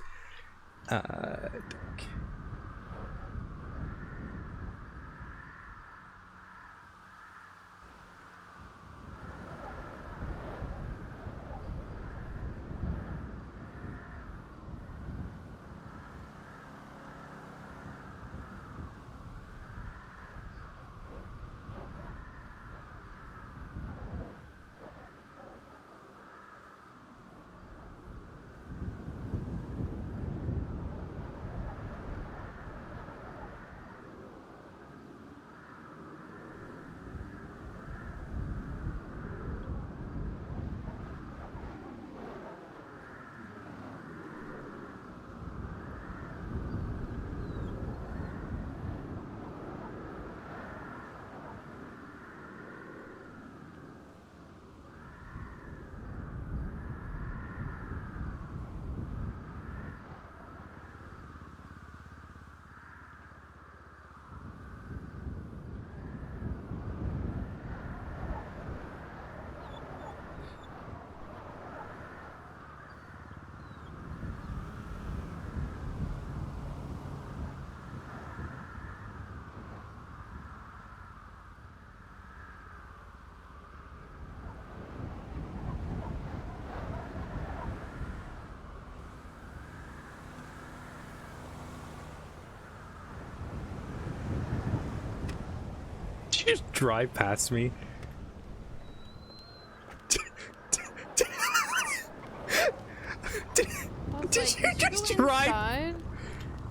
Just drive past me. Did you just drive? Inside?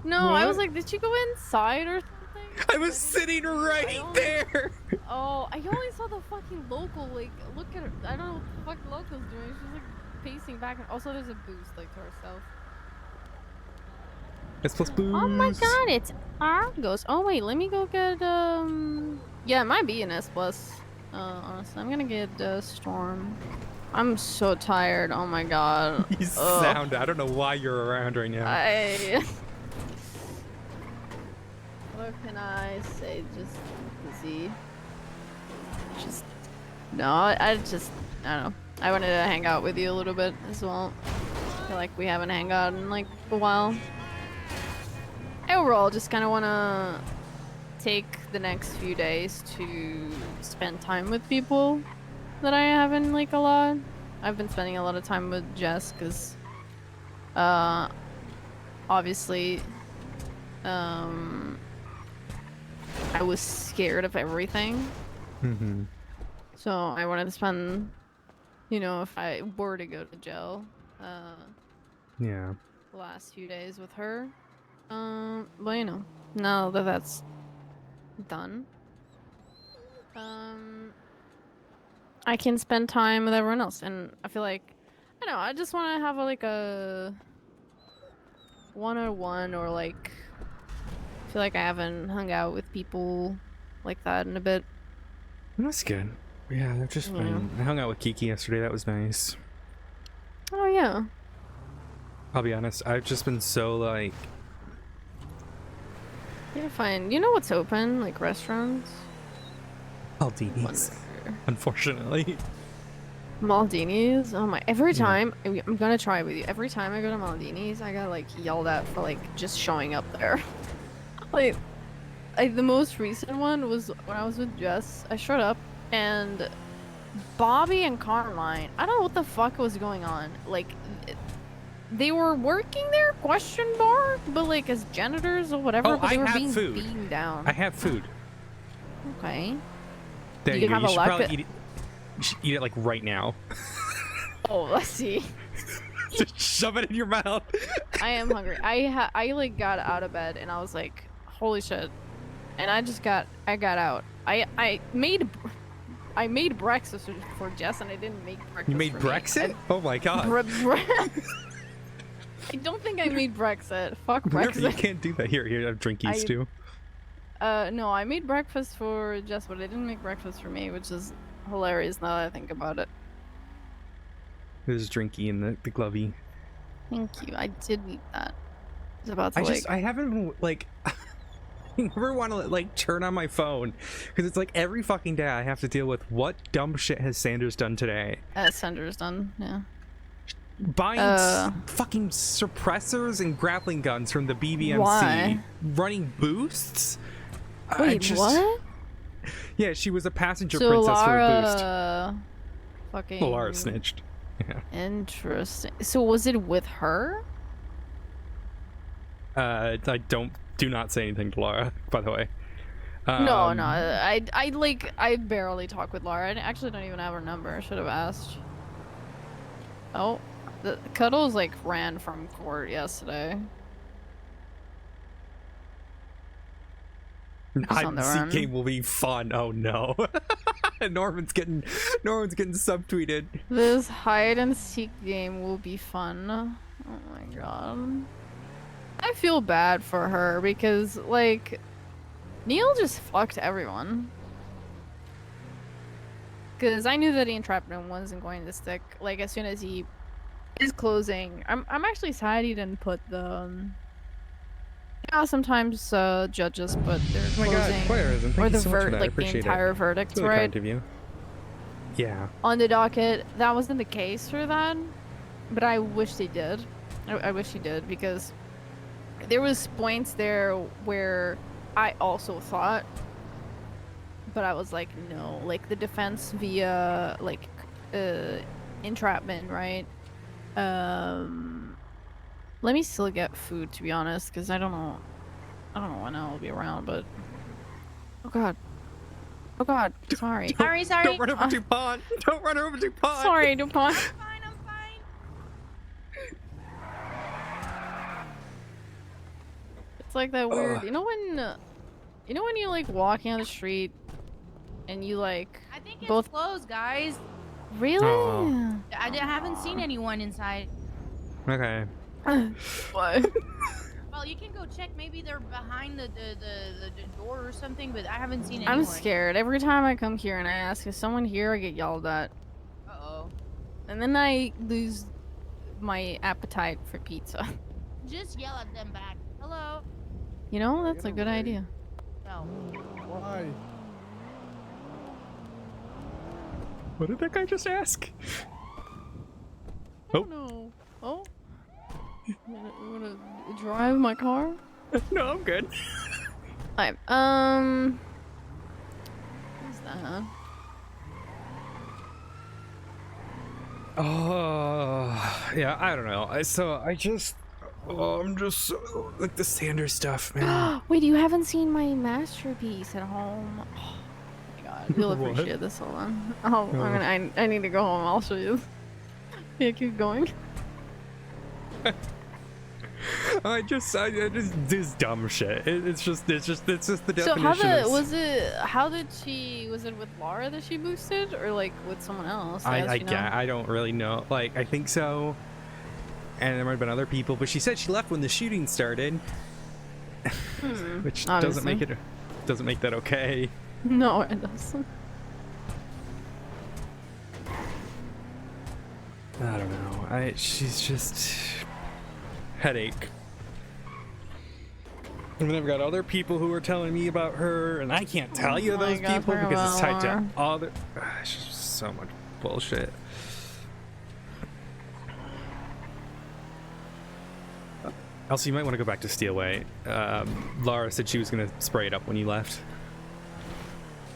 No, What? I was like, did you go inside or something? I was sitting right there. Oh, I only saw the fucking local. Like, look at her. I don't know what the fuck the local's doing. She's like pacing back. And also, there's a boost like to herself. S plus boost. Oh my god, it's Argos. Oh wait, let me go get yeah, it might be an S plus. Honestly, I'm gonna get Storm. I'm so tired. Oh my god. You sound. I don't know why you're around right now. What can I say? Just busy. Just no. I don't know. I wanted to hang out with you a little bit as well. I feel like we haven't hung out in like a while. Overall, just kind of want to take the next few days to spend time with people that I haven't like a lot. I've been spending a lot of time with Jess because obviously I was scared of everything. Mm-hmm. So I wanted to spend, you know, if I were to go to jail, Yeah. the last few days with her. Well, you know, now that that's done, I can spend time with everyone else, and I feel like, I don't know, I just want to have like a one-on-one, or like, I feel like I haven't hung out with people like that in a bit. That's good. Yeah, they're just fun. I hung out with Kiki yesterday. That was nice. Oh yeah. I'll be honest. I've just been so like. Yeah, fine. You know what's open? Like restaurants? Maldini's. Unfortunately. Maldini's? Oh my. Every time, I'm gonna try it with you. Every time I go to Maldini's, I got like yelled at for like just showing up there. like the most recent one was when I was with Jess. I showed up and Bobby and Carmine, I don't know what the fuck was going on. Like, they were working there, question mark, but like as janitors or whatever, but they were being beaten down. I have food. Okay. There You you can go. have You a should probably luck- eat it. You should eat it like right now. Oh, let's see. Just shove it in your mouth. I am hungry. I like got out of bed and I was like, holy shit. And I got out. I made breakfast for Jess and I didn't make breakfast. You made for Brexit? Me. Oh my god. I don't think I made Brexit. Fuck Whatever, you Brexit. can't do that. Here, I have drinkies too. No, I made breakfast for Jess, but I didn't make breakfast for me, which is hilarious now that I think about it. There's drinky in the glovey. Thank you. I did eat that. I was about to I haven't been, like, I never want to, like, turn on my phone. Because it's like every fucking day I have to deal with what dumb shit has Sanders done today. Sanders done, yeah. Buying fucking suppressors and grappling guns from the BBMC. Why? Running boosts. Wait, what? Yeah, she was a passenger So princess for a boost. Lara... Fucking... Well, Lara snitched. Yeah. Interesting. So was it with her? Do not say anything to Lara, by the way. No. I barely talk with Lara. I actually don't even have her number. I should have asked. Oh, the Cuddles like ran from court yesterday. Hide and seek game will be fun. Oh no. Norman's getting subtweeted. This hide and seek game will be fun. Oh my god. I feel bad for her because like Neil just fucked everyone. Because I knew that the entrapment wasn't going to stick. Like as soon as he is closing, I'm actually sad he didn't put the. Yeah, sometimes judges put their closing or the the entire verdict, really right? Kind of you. Yeah. On the docket, that wasn't the case for that, but I wish they did. I wish he did because there was points there where I also thought, but I was like, no, like the defense via like entrapment, right? Let me still get food to be honest, because I don't know when I'll be around, but oh god, sorry. Don't run over DuPont. Don't run over DuPont. Sorry, DuPont. I'm fine. It's like that weird, you know when you're like walking on the street and you like I think it's both closed, guys. really? Oh. I haven't seen anyone inside. Okay. What? Well, you can go check. Maybe they're behind the door or something, but I haven't seen anyone. I'm scared. Every time I come here and I ask, is someone here? I get yelled at. Uh-oh. And then I lose my appetite for pizza. Just yell at them back. Hello. You know, that's a good idea. No. Why? What did that guy just ask? Oh no. Oh. You wanna drive my car? No, I'm good. Alright, what's that? Oh, yeah, I don't know. I'm just so, like the Sanders stuff, man. Wait, you haven't seen my masterpiece at home? Oh my god, you'll What? appreciate this. Hold on. Oh, I need to go home. I'll show you. Yeah, keep going. I just this dumb shit. It's just the definition. So was it with Laura that she boosted, or like with someone else? I don't really know. Like I think so, and there might have been other people, but she said she left when the shooting started, which doesn't make that okay. No, it doesn't. I don't know. She's just headache. And then I've got other people who are telling me about her, and I can't tell you those people because it's tied to other. It's just so much bullshit. Also, you might want to go back to Steelway. Laura said she was gonna spray it up when you left.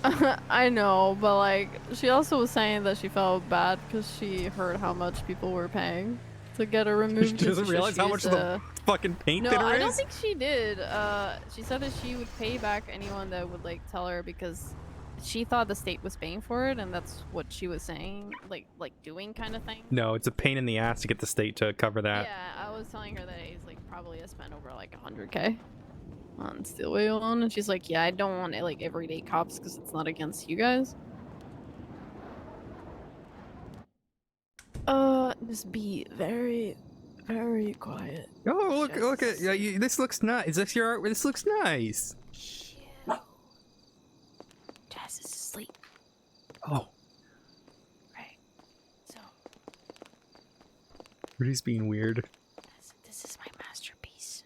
I know, but like she also was saying that she felt bad because she heard how much people were paying. to get her removed. She doesn't realize how much of the fucking paint no, thinner I is? don't think she did. She said that she would pay back anyone that would like tell her because she thought the state was paying for it, and that's what she was saying, like doing kind of thing. No, it's a pain in the ass to get the state to cover that. Yeah, I was telling her that he's like probably has spent over like 100K on Steelway alone, and she's like, yeah, I don't want like everyday cops because it's not against you guys. Just be very, very quiet. Oh, look at this looks nice. Is this your art? This looks nice. Jazz is asleep. Oh, Right. So Rudy's being weird. this is my masterpiece.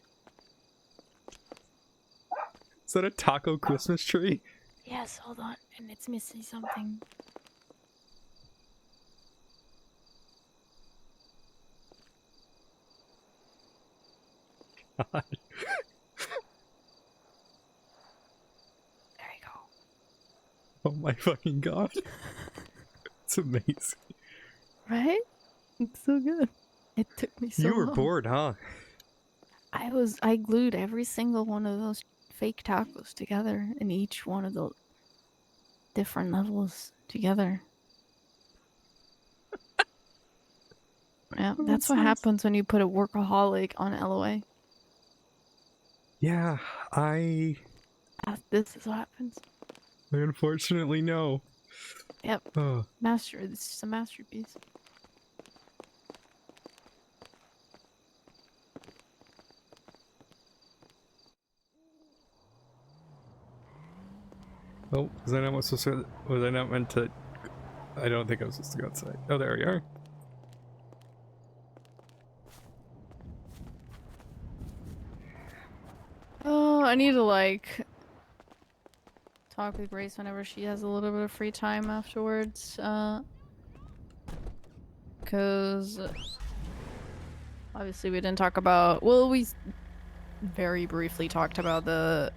Is that a taco Christmas tree? Yes, hold on, and it's missing something. God. There you go. Oh my fucking god. It's amazing. Right? It's so good. It took me so You were long. bored, huh? I glued every single one of those fake tacos together in each one of the different levels together. Yeah, that's what happens when you put a workaholic on LOA. Yeah, This is what happens. I unfortunately know. Yep. Oh. This is a masterpiece. Oh, was I not supposed to? Was I not meant to? I don't think I was supposed to go outside. Oh, there we are. Oh, I need to like talk with Grace whenever she has a little bit of free time afterwards. Cause obviously we didn't talk about. Well, we very briefly talked about the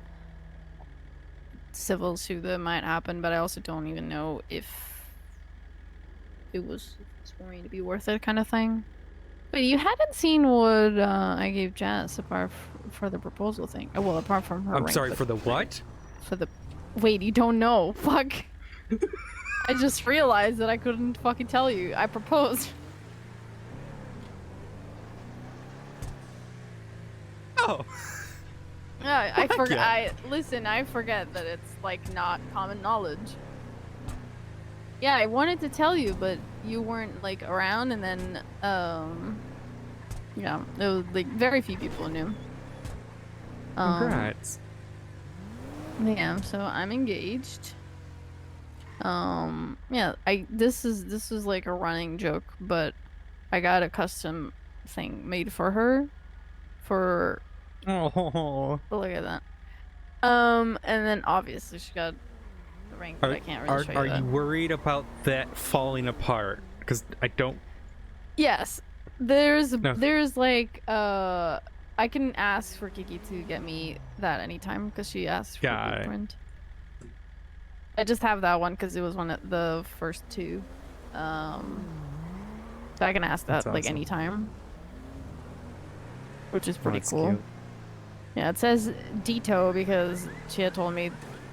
civil suit that might happen, but I also don't even know if it's going to be worth it, kind of thing. But you hadn't seen what I gave Jess apart for the proposal thing. Well, apart from her. I'm sorry, for the what? For the. Wait, you don't know? Fuck. I just realized that I couldn't fucking tell you. I proposed. Oh. Yeah, I Fuck forgot. yeah. Listen, I forget that it's like not common knowledge. Yeah, I wanted to tell you, but you weren't like around, and then yeah, it was like very few people knew. Congrats. Yeah, so I'm engaged. Yeah, this is like a running joke, but I got a custom thing made for her. Oh. Look at that. And then obviously she got the ring, but I can't really show you Are that. you worried about that falling apart? Because I don't. Yes, there's No. like I can ask for Kiki to get me that anytime because she asked for Got the it. print. I just have that one because it was one of the first two. So I can ask that That's like awesome. anytime, which is pretty That's cool. cute. Yeah, it says Dito because she had told me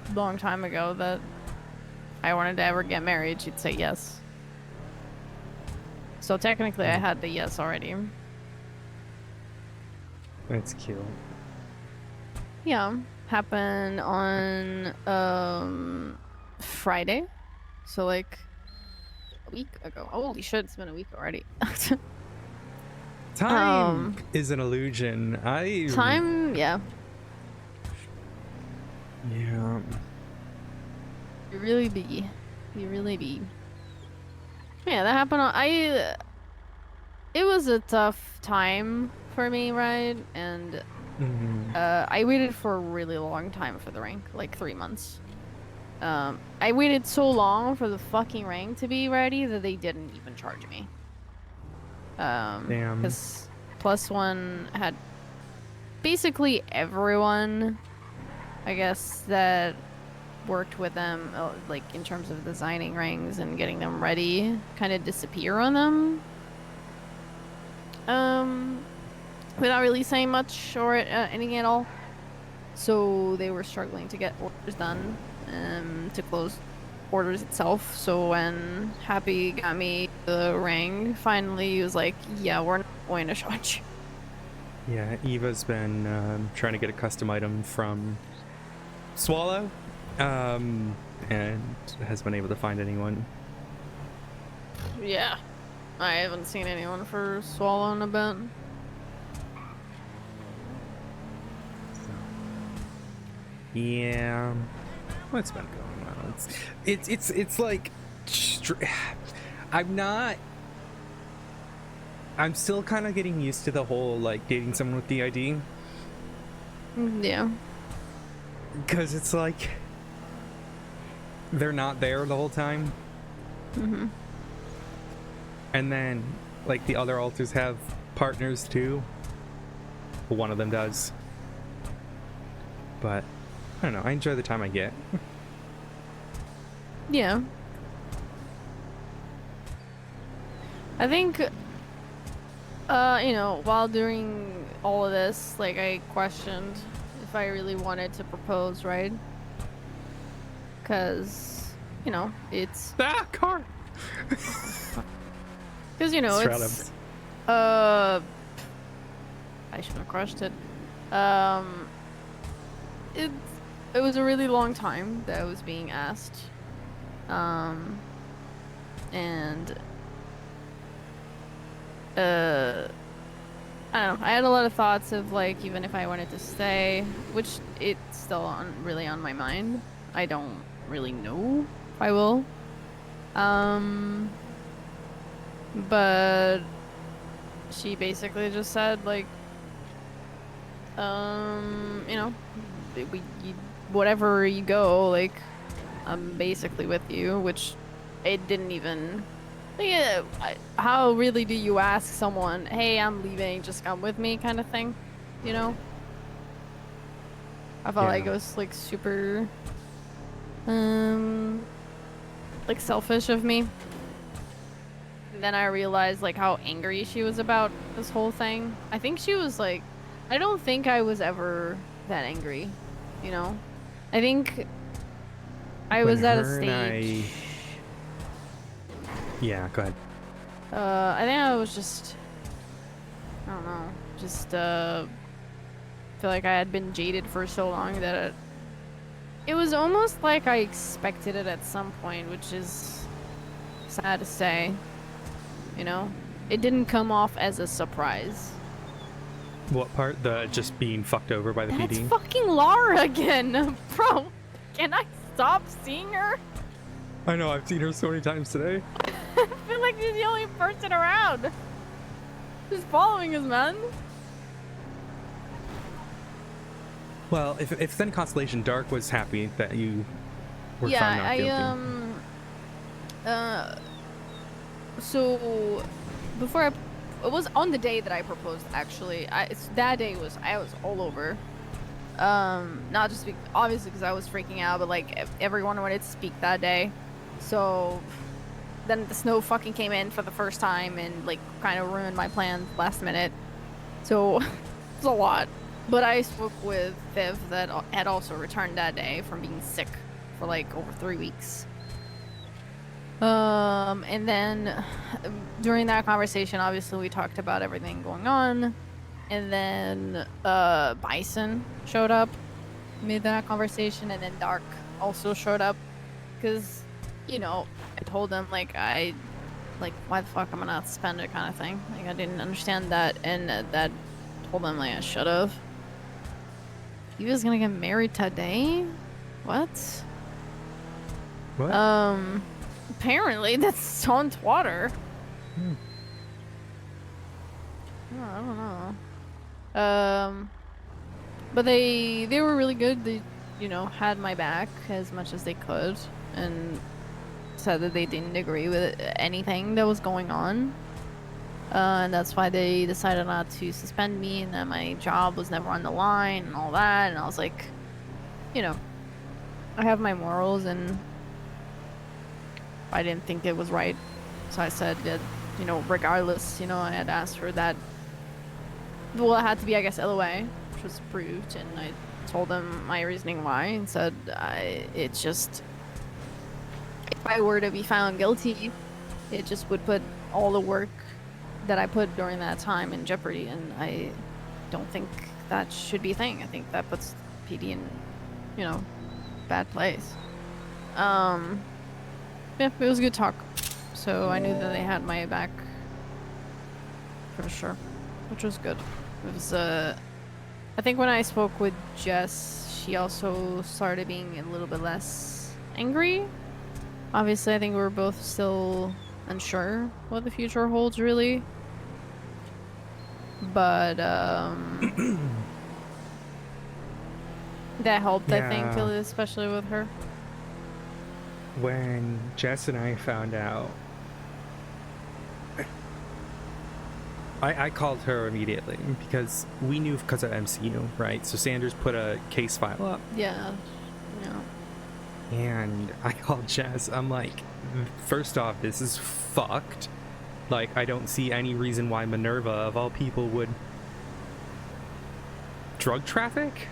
a long time ago that I wanted to ever get married. She'd say yes. So technically, I had the yes already. That's cute. Yeah, happened on Friday, so like a week ago. Holy shit, it's been a week already. Time is an illusion. Time, yeah. Yeah. You really be. You really be. Yeah, that happened on. It was a tough time for me, right? And I waited for a really long time for the rank, like 3 months. I waited so long for the fucking rank to be ready that they didn't even charge me. Damn. Because +1 had basically everyone, I guess, that worked with them, like in terms of designing rings and getting them ready, kind of disappear on them. without really saying much or anything at all. So they were struggling to get orders done, to close orders itself. So when Happy got me the ring, finally he was like, yeah, we're not going to charge. Yeah, Eva's been trying to get a custom item from Swallow, and has been able to find anyone. Yeah, I haven't seen anyone for Swallow in a bit. Yeah, what's been going on? It's like, I'm still kind of getting used to the whole like dating someone with DID. Yeah. Because it's like they're not there the whole time. Mm-hmm. And then like the other alters have partners too. One of them does. But I don't know, I enjoy the time I get. Yeah. I think, you know, while doing all of this, like, I questioned if I really wanted to propose, right? Because, you know, it's... Ah, car! Because, you know, Stratum. I shouldn't have crushed it. It was a really long time that I was being asked. And I don't know, I had a lot of thoughts of like, even if I wanted to stay, which it's still really on my mind. I don't really know if I will. But she basically just said like, you know, whatever you go, like, I'm basically with you, which it didn't even... Yeah, how really do you ask someone, hey, I'm leaving, just come with me, kind of thing, you know? I felt like it was, like, super, like, selfish of me. And then I realized, like, how angry she was about this whole thing. I think she was, like, I don't think I was ever that angry, you know? I think I was at a stage... Yeah, go ahead. I think I was just... I don't know. Just, feel like I had been jaded for so long that it was almost like I expected it at some point, which is sad to say. You know? It didn't come off as a surprise. What part? The just being fucked over by the PD? That's fucking Laura again! Bro, can I stop seeing her? I know, I've seen her so many times today. I feel like she's the only person around. Just following us, man. Well, if then Constellation Dark was happy that you were found not guilty. So before it was on the day that I proposed, actually. That day I was all over. Not just obviously because I was freaking out, but like everyone wanted to speak that day. So then the snow fucking came in for the first time and like kind of ruined my plans last minute. So it was a lot. But I spoke with Viv that had also returned that day from being sick for like over 3 weeks. And then during that conversation, obviously we talked about everything going on. And then Bison showed up mid that conversation, and then Dark also showed up because, you know, I told them like why the fuck am I not suspended kind of thing. Like I didn't understand that, and that told them like I should have. He was gonna get married today? What? What? Apparently that's on Twitter. I don't know. But they were really good. They, you know, had my back as much as they could and said that they didn't agree with anything that was going on. And that's why they decided not to suspend me, and that my job was never on the line and all that. And I was like, you know, I have my morals, and I didn't think it was right. So I said that, you know, regardless, you know, I had asked for that well, it had to be, I guess, LOA, which was approved, and I told him my reasoning why, and said it's just, if I were to be found guilty, it just would put all the work that I put during that time in jeopardy, and I don't think that should be a thing. I think that puts PD in, you know, bad place. Yeah, it was a good talk. So I knew that they had my back for sure, which was good. It was, I think when I spoke with Jess, she also started being a little bit less angry. Obviously, I think we're both still unsure what the future holds, really. But, that helped, I think, especially with her. When Jess and I found out, I called her immediately because we knew because of MCU, right? So Sanders put a case file up. Yeah. Yeah. And I called Jess. I'm like, first off, this is fucked. Like, I don't see any reason why Minerva, of all people, would drug traffic.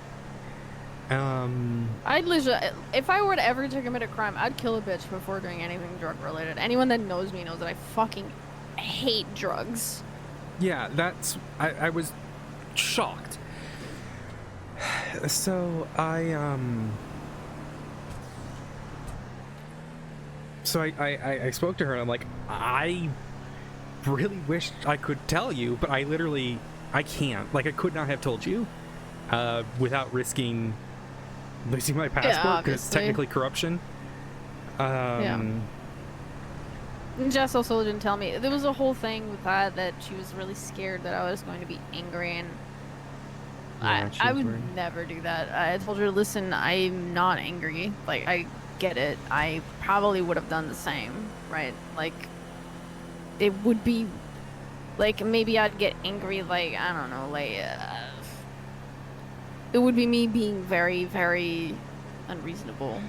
I'd literally, if I were to ever to commit a crime, I'd kill a bitch before doing anything drug related. Anyone that knows me knows that I fucking hate drugs. Yeah, that's, I was shocked. So I spoke to her and I'm like, I really wish I could tell you, but I can't. Like, I could not have told you without risking losing my passport, because it's technically corruption. Jess also didn't tell me. There was a whole thing with that she was really scared that I was going to be angry, and I would never do that. I told her, listen, I'm not angry. Like, I get it. I probably would have done the same, right? Like, it would be, like, maybe I'd get angry, like, I don't know, like, it would be me being very, very unreasonable.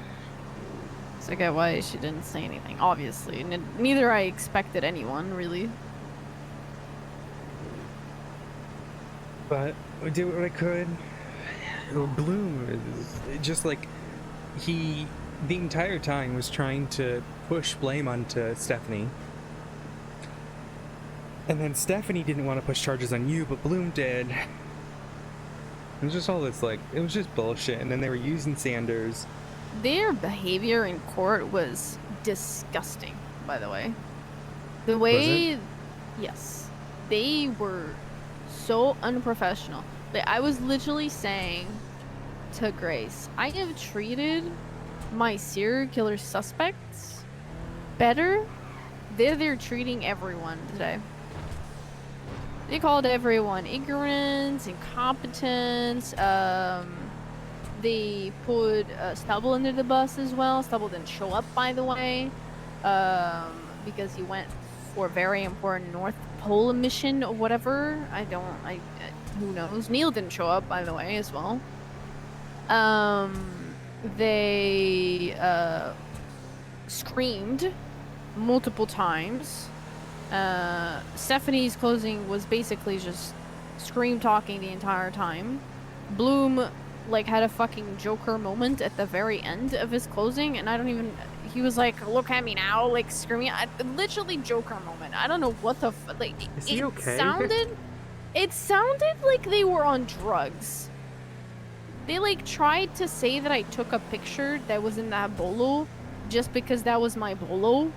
So I get why she didn't say anything, obviously. Neither I expected anyone, really. But I did what I could. Bloom, just like, he, the entire time, was trying to push blame onto Stephanie. And then Stephanie didn't want to push charges on you, but Bloom did. It was just all this, like, it was just bullshit. And then they were using Sanders. Their behavior in court was disgusting, by the way. The way... Yes. They were so unprofessional. Like, I was literally saying to Grace, I have treated my serial killer suspects better than they're treating everyone today. They called everyone ignorant, incompetent. They put Stubble under the bus as well. Stubble didn't show up, by the way, because he went for a very important North Pole mission or whatever. Who knows? Neil didn't show up, by the way, as well. They screamed multiple times. Stephanie's closing was basically just scream talking the entire time. Bloom, like, had a fucking Joker moment at the very end of his closing, and he was like, look at me now, like, screaming. Literally Joker moment. I don't know what the like, is he okay? It sounded like they were on drugs. They, like, tried to say that I took a picture that was in that bolo just because that was my bolo.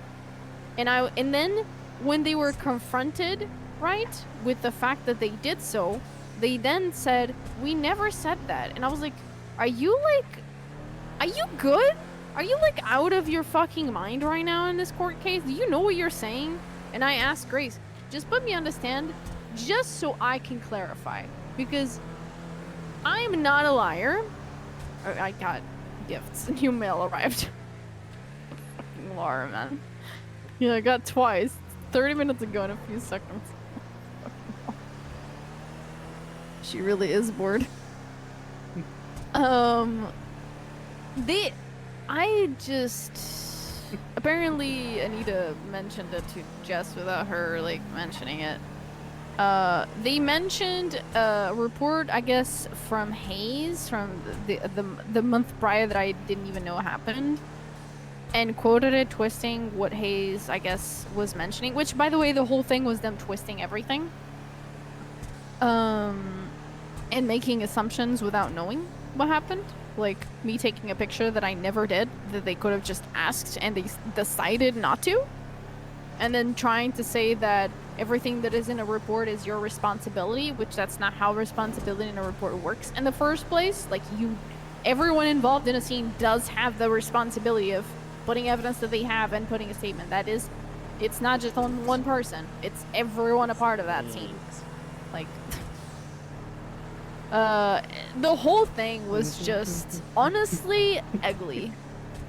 And then when they were confronted, right, with the fact that they did so, they then said, we never said that. And I was like, are you good? Are you, like, out of your fucking mind right now in this court case? Do you know what you're saying? And I asked Grace, just let me understand, just so I can clarify. Because I am not a liar. I got gifts. New mail arrived. Fucking Laura, man. Yeah, I got twice. 30 minutes ago in a few seconds. She really is bored. Apparently Anita mentioned it to Jess without her, like, mentioning it. They mentioned a report, I guess, from Hayes from the month prior that I didn't even know happened, and quoted it twisting what Hayes, I guess, was mentioning. Which, by the way, the whole thing was them twisting everything, and making assumptions without knowing what happened. Like me taking a picture that I never did, that they could have just asked, and they decided not to. And then trying to say that everything that is in a report is your responsibility, which that's not how responsibility in a report works in the first place. Like, everyone involved in a scene does have the responsibility of putting evidence that they have and putting a statement. That is, it's not just on one person. It's everyone a part of that scene. Like, the whole thing was just honestly ugly.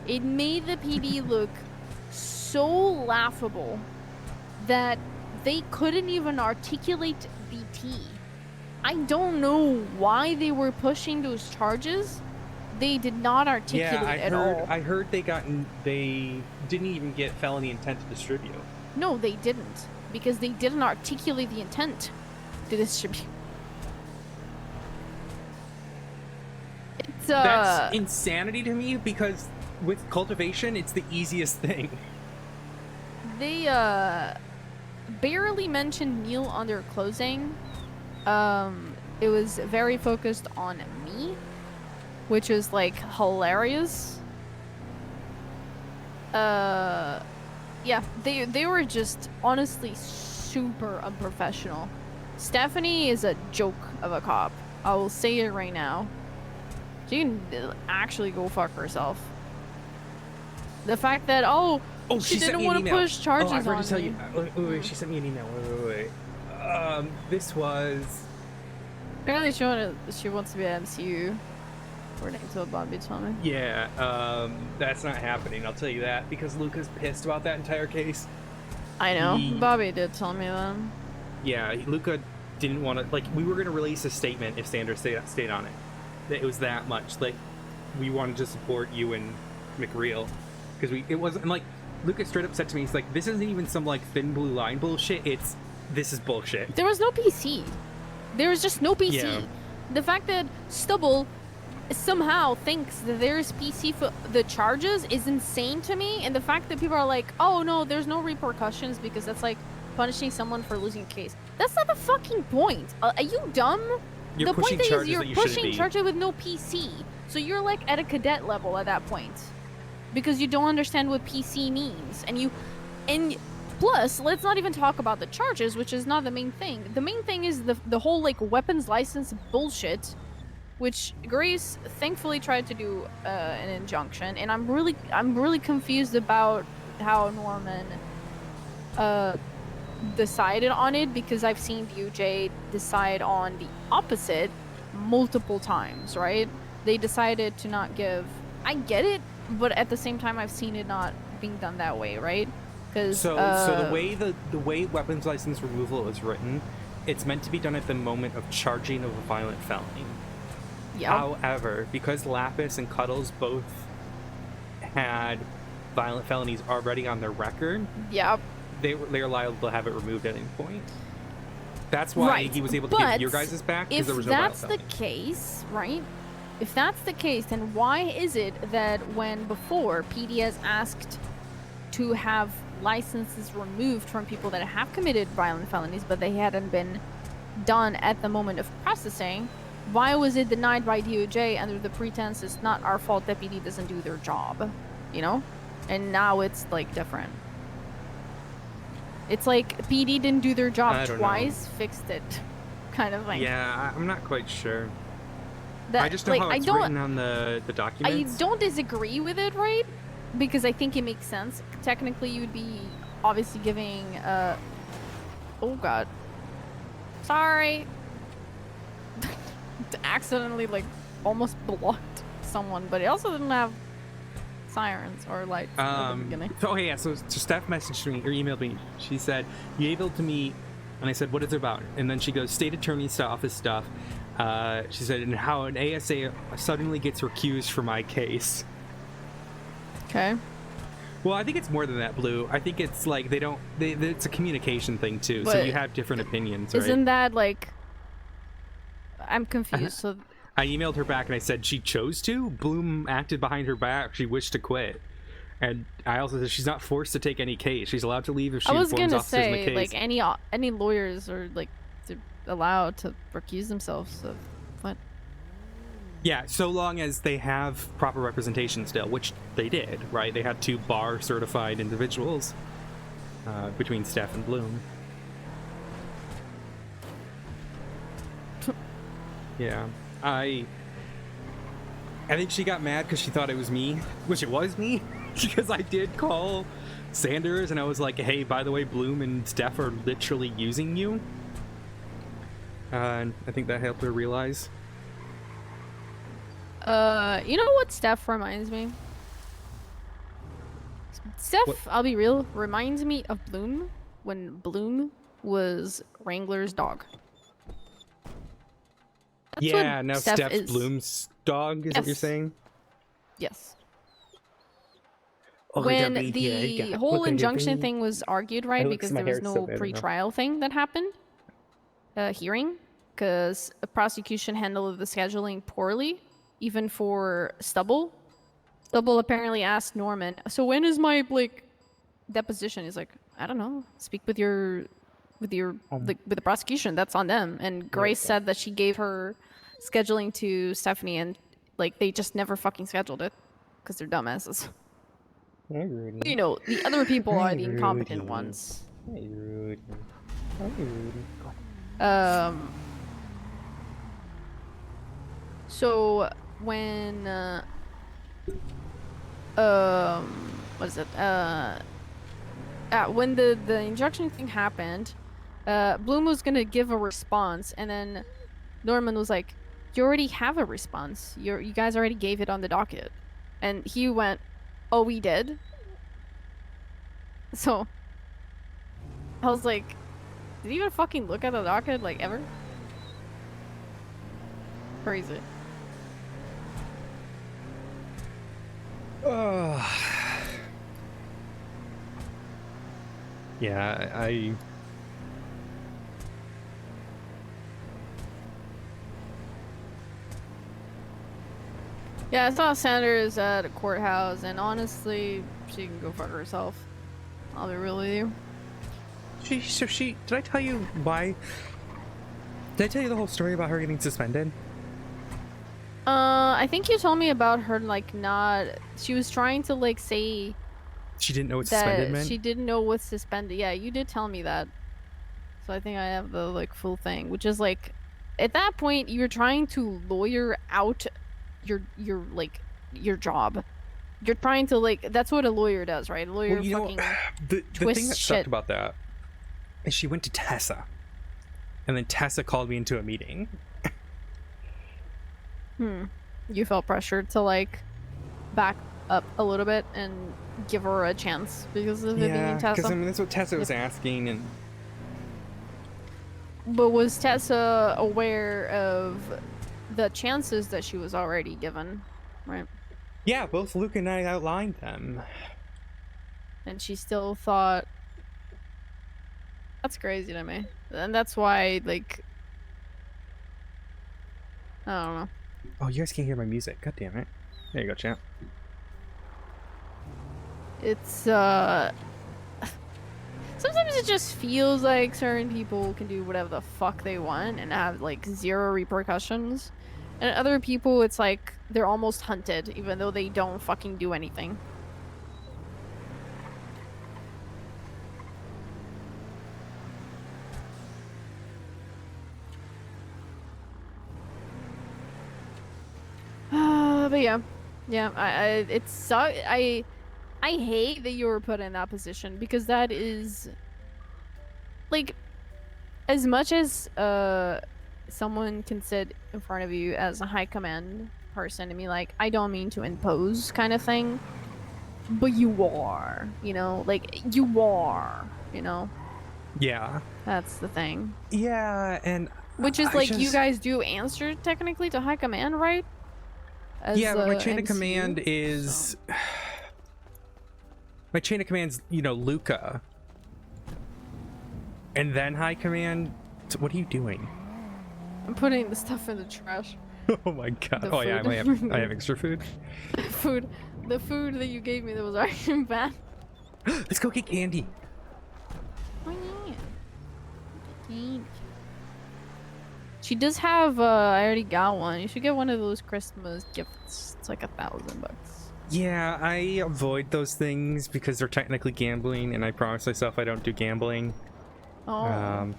It made the PD look so laughable that they couldn't even articulate the T. I don't know why they were pushing those charges. They did not articulate at all. I heard they didn't even get felony intent to distribute. No, they didn't, because they didn't articulate the intent to distribute. It's That's insanity to me, because with cultivation, it's the easiest thing. They barely mentioned Neil on their closing. It was very focused on me, which is like hilarious. Yeah, they were just honestly super unprofessional. Stephanie is a joke of a cop. I will say it right now. She can actually go fuck herself. The fact that she didn't want to push charges on me. I forgot to tell you. Wait, she sent me an email. Wait. This was. Apparently, she wants to be an MCU. According to what Bobby told me. Yeah, that's not happening. I'll tell you that, because Luca's pissed about that entire case. I know. Bobby did tell me that. Yeah, Luca didn't want to. Like, we were gonna release a statement if Sanders stayed on it. It was that much. Like, we wanted to support you and McReal. Because it wasn't like Lucas straight up said to me, he's like, this isn't even some like thin blue line bullshit, this is bullshit. There was no PC. There was just no PC. Yeah. The fact that Stubble somehow thinks that there's PC for the charges is insane to me, and the fact that people are like, oh no, there's no repercussions because that's like punishing someone for losing a case. That's not the fucking point. Are you dumb? The point is you're pushing charges with no PC. So you're like at a cadet level at that point. Because you don't understand what PC means, and plus, let's not even talk about the charges, which is not the main thing. The main thing is the whole like weapons license bullshit, which Grace thankfully tried to do an injunction, and I'm really confused about how Norman decided on it, because I've seen DOJ decide on the opposite multiple times. Right? They decided to not give. I get it. But at the same time, I've seen it not being done that way, right? Because so the way weapons license removal is written, it's meant to be done at the moment of charging of a violent felony. Yeah. However, because Lapis and Cuddles both had violent felonies already on their record, yep, they're liable to have it removed at any point. That's why he was able to give your guys' back, because there was no violent felony. If that's the case, right? If that's the case, then why is it that when before PD has asked to have licenses removed from people that have committed violent felonies, but they hadn't been done at the moment of processing, why was it denied by DOJ under the pretense it's not our fault that PD doesn't do their job, you know? And now it's like different. It's like PD didn't do their job twice, fixed it, kind of thing. Yeah, I'm not quite sure. That, I just know how it's written on the documents. I don't disagree with it, right? Because I think it makes sense. Technically, you would be obviously giving, oh god. Sorry. Accidentally, like, almost blocked someone, but it also didn't have sirens or lights at the beginning. So Steph messaged me, or emailed me. She said, you able to meet? And I said, what is it about? And then she goes, state attorney office stuff. She said, and how an ASA suddenly gets recused for my case. Okay. Well, I think it's more than that, Blue. I think it's like it's a communication thing too. But so you have different opinions, right? Isn't that like? I'm confused. So I emailed her back and I said she chose to. Bloom acted behind her back. She wished to quit. And I also said she's not forced to take any case. She's allowed to leave if she informs officers in the case. Like any lawyers are like allowed to recuse themselves of what? Yeah, so long as they have proper representation still, which they did, right? They had 2 bar certified individuals between Steph and Bloom. Yeah, I think she got mad because she thought it was me, which it was me, because I did call Sanders and I was like, hey, by the way, Bloom and Steph are literally using you. And I think that helped her realize. You know what Steph reminds me? Steph, what? I'll be real, reminds me of Bloom when Bloom was Wrangler's dog. That's yeah, now Steph's Bloom's dog, is what you're saying? Yes. When the whole injunction thing was argued, right, because there was no pre-trial thing that happened, hearing, because the prosecution handled the scheduling poorly, even for Stubble. Stubble apparently asked Norman, so when is my, like, deposition? He's like, I don't know, speak with with the prosecution, that's on them. And Grace said that she gave her scheduling to Stephanie and, like, they just never fucking scheduled it, because they're dumbasses. Hey, Rudy. You know, the other people are the incompetent ones. Hey, Rudy. Hey, Rudy. So when what is it? When the injunction thing happened, Bloom was gonna give a response, and then Norman was like, "You already have a response. You guys already gave it on the docket," and he went, "Oh, we did." So I was like, did he even fucking look at the docket, like, ever? Crazy. Yeah, I Yeah, I saw Sanders at a courthouse, and honestly, she can go fuck herself. I'll be real with you. Did I tell you why? Did I tell you the whole story about her getting suspended? I think you told me about her, like, not... She was trying to, like, say... She didn't know what suspended meant? She didn't know what suspended... Yeah, you did tell me that. So I think I have the, like, full thing, which is, like... At that point, you're trying to lawyer out your job. You're trying to, like... That's what a lawyer does, right? A lawyer fucking the thing that sucked about that is she went to Tessa. And then Tessa called me into a meeting. You felt pressured to, like, back up a little bit and give her a chance because of it being Tessa? Because, I mean, that's what Tessa was asking, and... But was Tessa aware of the chances that she was already given, right? Yeah, both Luke and I outlined them. And she still thought... That's crazy to me. And that's why, like... I don't know. Oh, you guys can't hear my music. God damn it. There you go, champ. It's, sometimes it just feels like certain people can do whatever the fuck they want and have, like, zero repercussions. And other people, it's like they're almost hunted, even though they don't fucking do anything. But yeah, I hate that you were put in that position, because that is, like, as much as someone can sit in front of you as a high command person and be like, I don't mean to impose kind of thing, but you are, you know, like, you are, you know. Yeah, that's the thing. Yeah, and which is like, you guys do answer technically to high command, right? As yeah, but my chain of command is... My chain of command's, you know, Luca. And then high command. What are you doing? I'm putting the stuff in the trash. Oh my god. The Oh yeah, food. I have extra food. The food that you gave me that was already bad. Let's go get candy. Oh yeah. She does have, I already got one. You should get one of those Christmas gifts. It's like $1,000. Yeah, I avoid those things because they're technically gambling, and I promise myself I don't do gambling. Oh.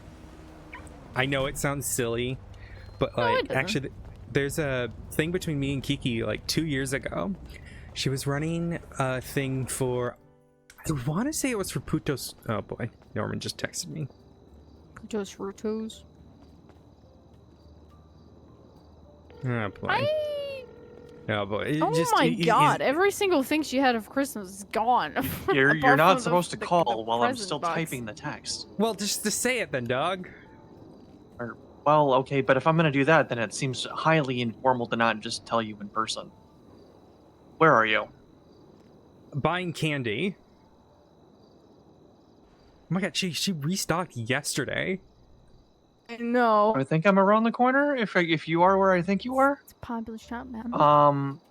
I know it sounds silly, but like, actually, there's a thing between me and Kiki like 2 years ago. She was running a thing for, I want to say it was for Putos. Oh boy, Norman just texted me. Putos Rutos. Oh boy. Oh boy. God! Every single thing she had of Christmas is gone. You're not supposed to call while I'm still typing the text. Well, just to say it then, dog. Well, okay, but if I'm gonna do that, then it seems highly informal to not just tell you in person. Where are you? Buying candy. Oh my god, she restocked yesterday. No. I think I'm around the corner. If you are where I think you are. It's a popular shop, man.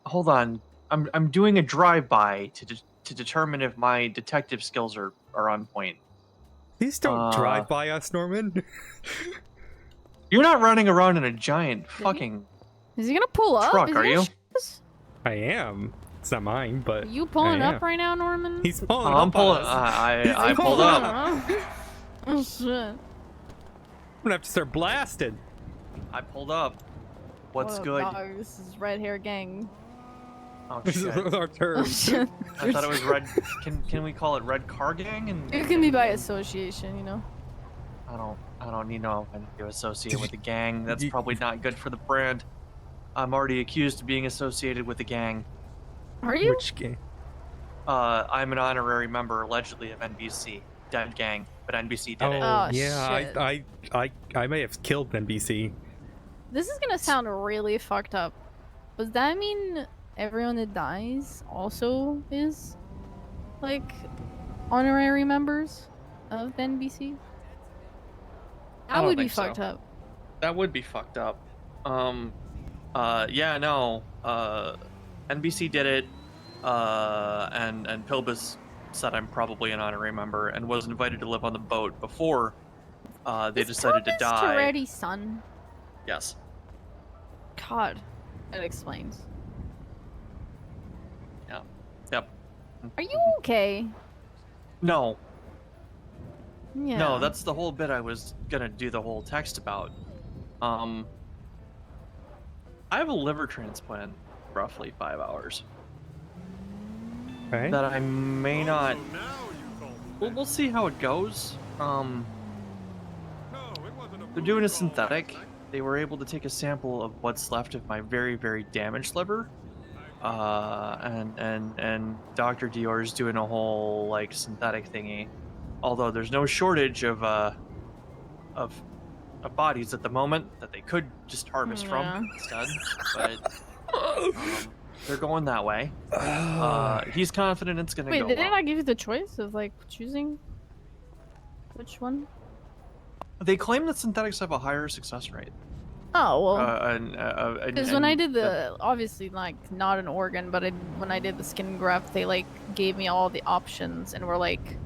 Hold on. I'm doing a drive-by to determine if my detective skills are on point. Please don't drive by us, Norman. You're not running around in a giant fucking. Is he gonna pull up? Truck? Are you? I am. It's not mine, but. Are you pulling up right now, Norman? He's pulling. I'm pulling. I pulled up. Oh shit. I'm gonna have to start blasting. I pulled up. What's good? Dog? This is Red Hair Gang. Oh This shit! is our term. I thought it was red. Can we call it Red Car Gang? And it can be by association, you know. I don't need no one to associate with a gang. That's probably not good for the brand. I'm already accused of being associated with a gang. Are you? Which gang? I'm an honorary member allegedly of NBC. Dead gang, but NBC did it. Oh, yeah, shit. I may have killed NBC. This is gonna sound really fucked up. Does that mean everyone that dies also is like honorary members of the NBC? That would be fucked up. That would be fucked up. Yeah, no. NBC did it. And Pilbus said I'm probably an honorary member and was invited to live on the boat before they decided to die. Toretti's son. Yes. God, that explains. Yeah. Yep. Are you okay? No. Yeah. No, that's the whole bit I was gonna do the whole text about. I have a liver transplant in roughly 5 hours. Okay. That I may not. We'll see how it goes. They're doing a synthetic. They were able to take a sample of what's left of my very, very damaged liver. And Dr. Dior's doing a whole like synthetic thingy. Although there's no shortage of bodies at the moment that they could just harvest from instead. But they're going that way. He's confident it's gonna go. Wait, did they well. not give you the choice of like choosing which one? They claim that synthetics have a higher success rate. Oh well. Because when I did the obviously like not an organ, but when I did the skin graft, they like gave me all the options and were like,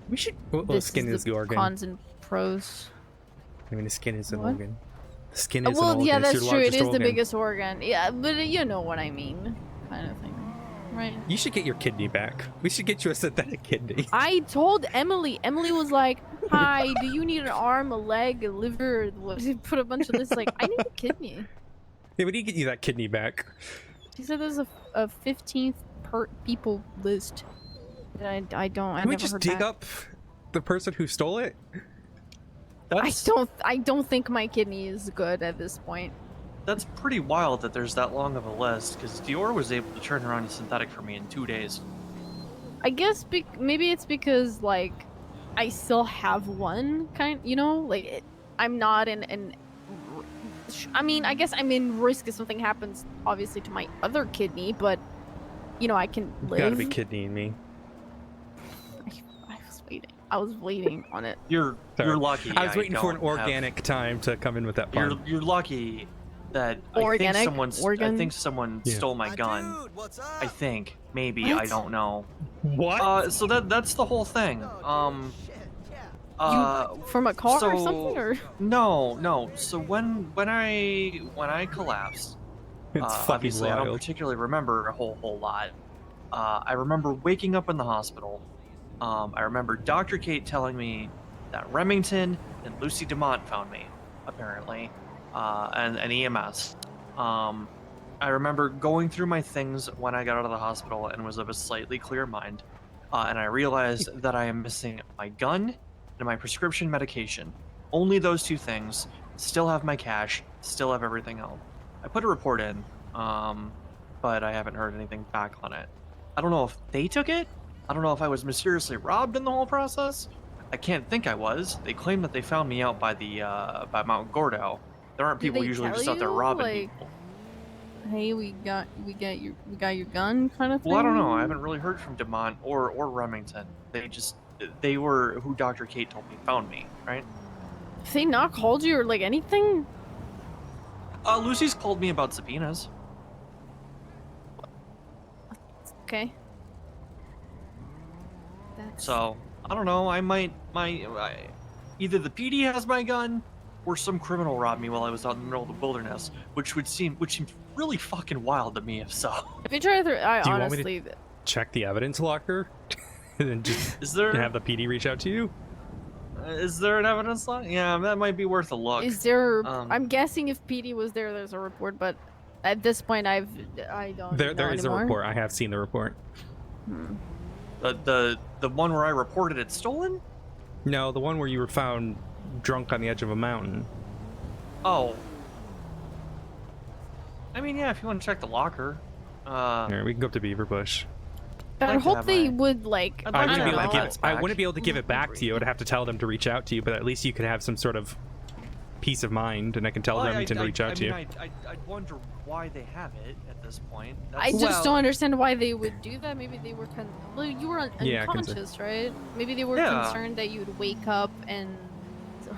we should. Well, this skin is the organ. Cons and pros. I mean, the skin is an What? organ. The skin is an Well, organ. yeah, It's that's your true. It largest is organ. the biggest organ. Yeah, but you know what I mean, kind of thing, right? You should get your kidney back. We should get you a synthetic kidney. I told Emily. Emily was like, "Hi, do you need an arm, a leg, a liver?" She put a bunch of this. Like, I need a kidney. Yeah, we need to get you that kidney back. She said there's a 15th per people list. And I don't. Can we just dig up the person who stole it? I don't think my kidney is good at this point. That's pretty wild that there's that long of a list, because Dior was able to turn around a synthetic for me in 2 days. I guess maybe it's because like I still have one kind, you know, like I'm not in. I mean, I guess I'm in risk if something happens, obviously, to my other kidney, but you know, I can live. You gotta be kidneying me. I was waiting on it. You're lucky. I was waiting for an don't have- organic time to come in with that pun. You're lucky that Organic? I think someone Yeah. stole my gun. Dude, what's up? I think maybe I What? don't know. What? So that's the whole thing. Oh, dude, shit, yeah. From a car or so- something, or No. So when I collapsed, It's fucking obviously I don't wild. particularly remember a whole lot. I remember waking up in the hospital. I remember Dr. Kate telling me that Remington and Lucy DeMont found me, apparently, and EMS. I remember going through my things when I got out of the hospital and was of a slightly clear mind, and I realized that I am missing my gun and my prescription medication. Only those two things. Still have my cash. Still have everything else. I put a report in, but I haven't heard anything back on it. I don't know if they took it. I don't know if I was mysteriously robbed in the whole process. I can't think I was. They claim that they found me out by the by Mount Gordo. There aren't Did people they usually tell just out there you, robbing like, people. hey, we got your gun kind of thing? Well, I don't know. I haven't really heard from DeMont or Remington. They were who Dr. Kate told me found me, right? Have they not called you or like anything? Lucy's called me about subpoenas. Okay. That's... So I don't know. I might either the PD has my gun, or some criminal robbed me while I was out in the middle of the wilderness, which seems really fucking wild to me. If so, If you try to, I Do you want me to- honestly, Check the evidence locker, and then just is there have the PD reach out to you. is there an evidence line? Yeah, that might be worth a look. is there? Um, I'm guessing if PD was there, there's a report, but at this point, I don't. There know is a anymore. report. I have seen the report. The one where I reported it stolen? No, the one where you were found drunk on the edge of a mountain. Oh. I mean, yeah, if you want to check the locker. Here, we can go up to Beaverbush. I like to hope have they my- would like. I'd I like to wouldn't, be have able my to give cats it, I back. wouldn't be able to give it back to you. I'd have to tell them to reach out to you, but at least you could have some sort of peace of mind, and I can tell Well, Remington to reach out to you. I'd wonder why they have it at this point. I That's- just don't understand why they would do that. Maybe they were well, you were Yeah, unconscious, right? Maybe they were Yeah. concerned that you'd wake up and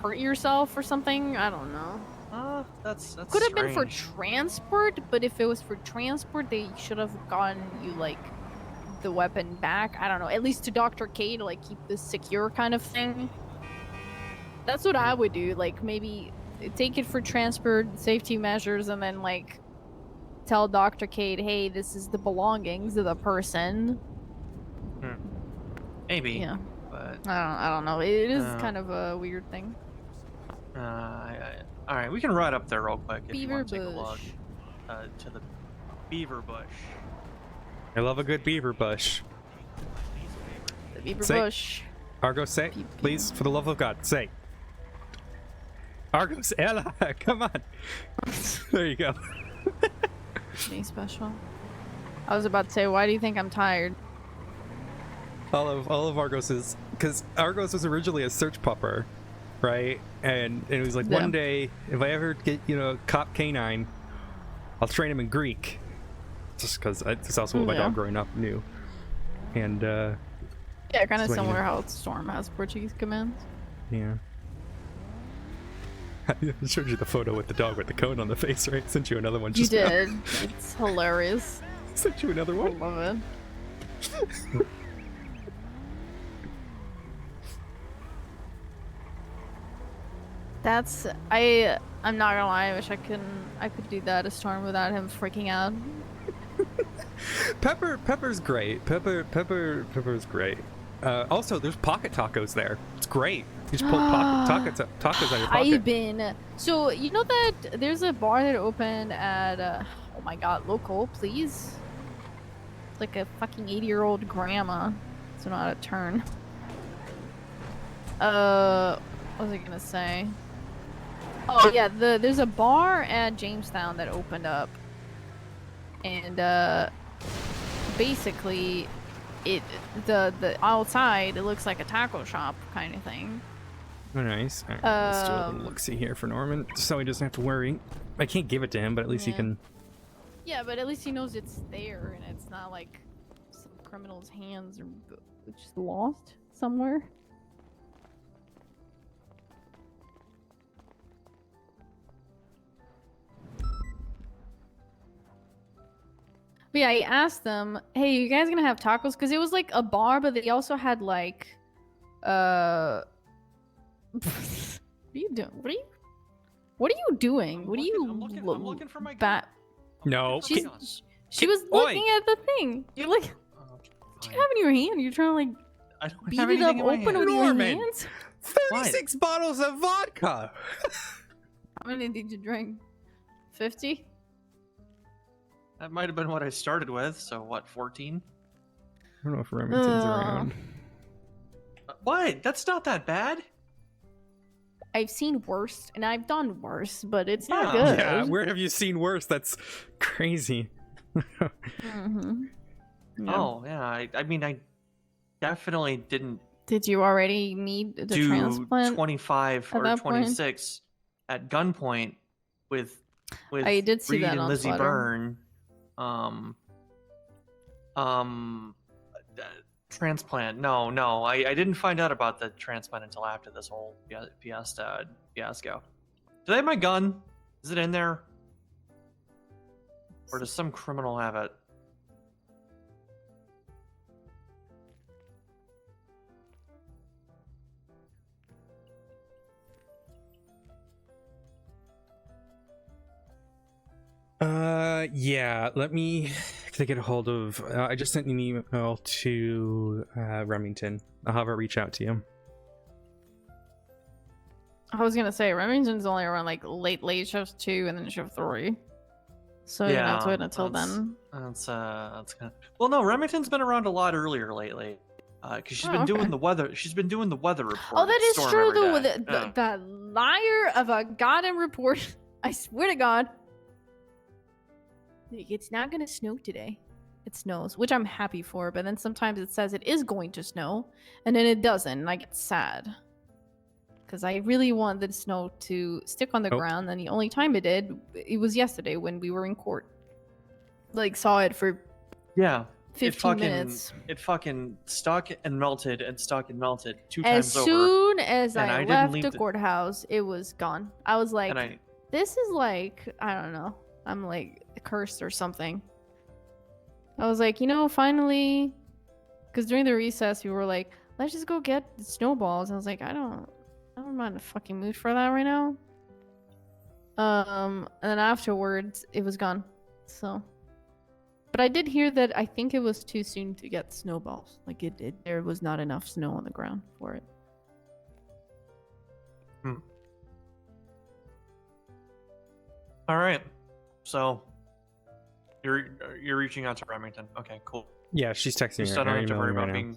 hurt yourself or something. I don't know. That's Could have been for strange. transport, but if it was for transport, they should have gotten you like the weapon back. I don't know. At least to Dr. K to like keep this secure kind of thing. That's what I would do. Like maybe take it for transport, safety measures, and then like tell Dr. Kate, hey, this is the belongings of the person. Maybe. Yeah. But I don't know. It is No. kind of a weird thing. all right, we can ride up there real quick if you Beaver want to take a look bush. to the beaver bush. I love a good beaver bush. The beaver Say- bush. Argo, say, Pew, pew. please, for the love of God, say. Argos, Ella, come on. There you go. Anything special? I was about to say, why do you think I'm tired? All of Argos is because Argos was originally a search pupper, right? And it was like Yeah. one day, if I ever get cop canine, I'll train him in Greek, just because that's also what my Yeah. dog growing up knew. And Yeah, kind of Swing it. similar how Storm has Portuguese commands. yeah. I showed you the photo with the dog with the cone on the face, right? Sent you another one You just now. did. It's hilarious. Sent you another I one. love it. That's I'm not gonna lie, I wish I could do that to Storm without him freaking out. Pepper's great. Pepper's great. Also, there's pocket tacos there. It's great. You just pull tacos out of your pocket. I've been so you know that there's a bar that opened at oh my god, local, please. It's like a fucking 80-year-old grandma. So know how to turn. What was I gonna say? Oh yeah, there's a bar at Jamestown that opened up, and basically, the outside it looks like a taco shop kind of thing. Oh, nice. All right, let's do a little look-see here for Norman, so he doesn't have to worry. I can't give it to him, but at least he Yeah. can. Yeah, but at least he knows it's there, and it's not like some criminal's hands or just lost somewhere. But yeah, I asked them, "Hey, you guys gonna have tacos?" Because it was like a bar, but they also had like, what are you doing? What are you doing? What are you? I'm looking for my bat? No. She was looking at the thing. You're like, what do you have in your hand? You're trying to like I don't beat have it up anything in my open hand. with your Norman! hands. 36 bottles of vodka. How many did you drink? 50? That might have been what I started with. So what? 14? I don't know if Remington's around. What? That's not that bad. I've seen worse, and I've done worse, but it's Yeah. not good. Yeah, where have you seen worse? That's crazy. Mm-hmm. Yeah. Oh yeah. I mean, I definitely didn't Did you already need the do transplant? 25 at or that point? 26 at gunpoint with I did see Reed that and on Lizzie Twitter. Byrne. Transplant. No. I didn't find out about the transplant until after this whole fiasco. Do they have my gun? Is it in there? Or does some criminal have it? Yeah, let me get a hold of, I just sent an email to, Remington. I'll have her reach out to you. I was gonna say Remington's only around like late shift 2 and then shift 3. So you have to wait until then. That's kind of... Well, no, Remington's been around a lot earlier lately. Because she's been doing the weather. She's been doing the weather report. Oh, that is Storm true every though. day. The liar of a goddamn report. I swear to God. It's not gonna snow today. It snows, which I'm happy for, but then sometimes it says it is going to snow, and then it doesn't, and I get sad. Because I really want the snow to stick on the ground, and the only time it did, it was yesterday when we were in court. Like, saw it for 15 minutes. It fucking stuck and melted and stuck and melted 2 As times over. soon as I didn't left leave the courthouse, it was gone. I was like, And this is like, I don't know. I'm like cursed or something. I was like, finally, because during the recess we were like, let's just go get the snowballs. I was like, I'm not in a fucking mood for that right now. And then afterwards it was gone. So, but I did hear that I think it was too soon to get snowballs. Like there was not enough snow on the ground for it. All right. So you're reaching out to Remington. Okay, cool. Yeah, she's texting me. You still don't have to worry about being.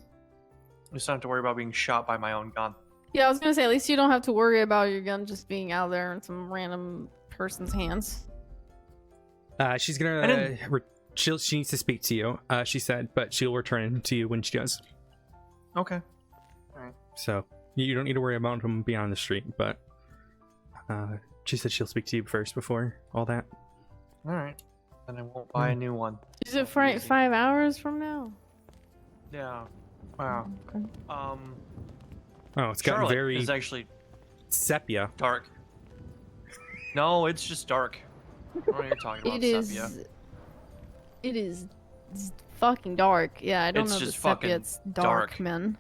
You still don't have to worry about being shot by my own gun. Yeah, I was gonna say at least you don't have to worry about your gun just being out there in some random person's hands. She's gonna. She needs to speak to you. She said, but she'll return it to you when she does. Okay. All right. So you don't need to worry about him being on the street, but she said she'll speak to you first before all that. All right. And I won't buy a new one. Is it 5 hours from now? Yeah. Wow. Okay. Oh, it's gotten Charlotte very is actually sepia. dark. No, it's just dark. What are you talking about? Sepia. It is fucking dark. Yeah, I don't It's know the just sepia. fucking It's dark, man.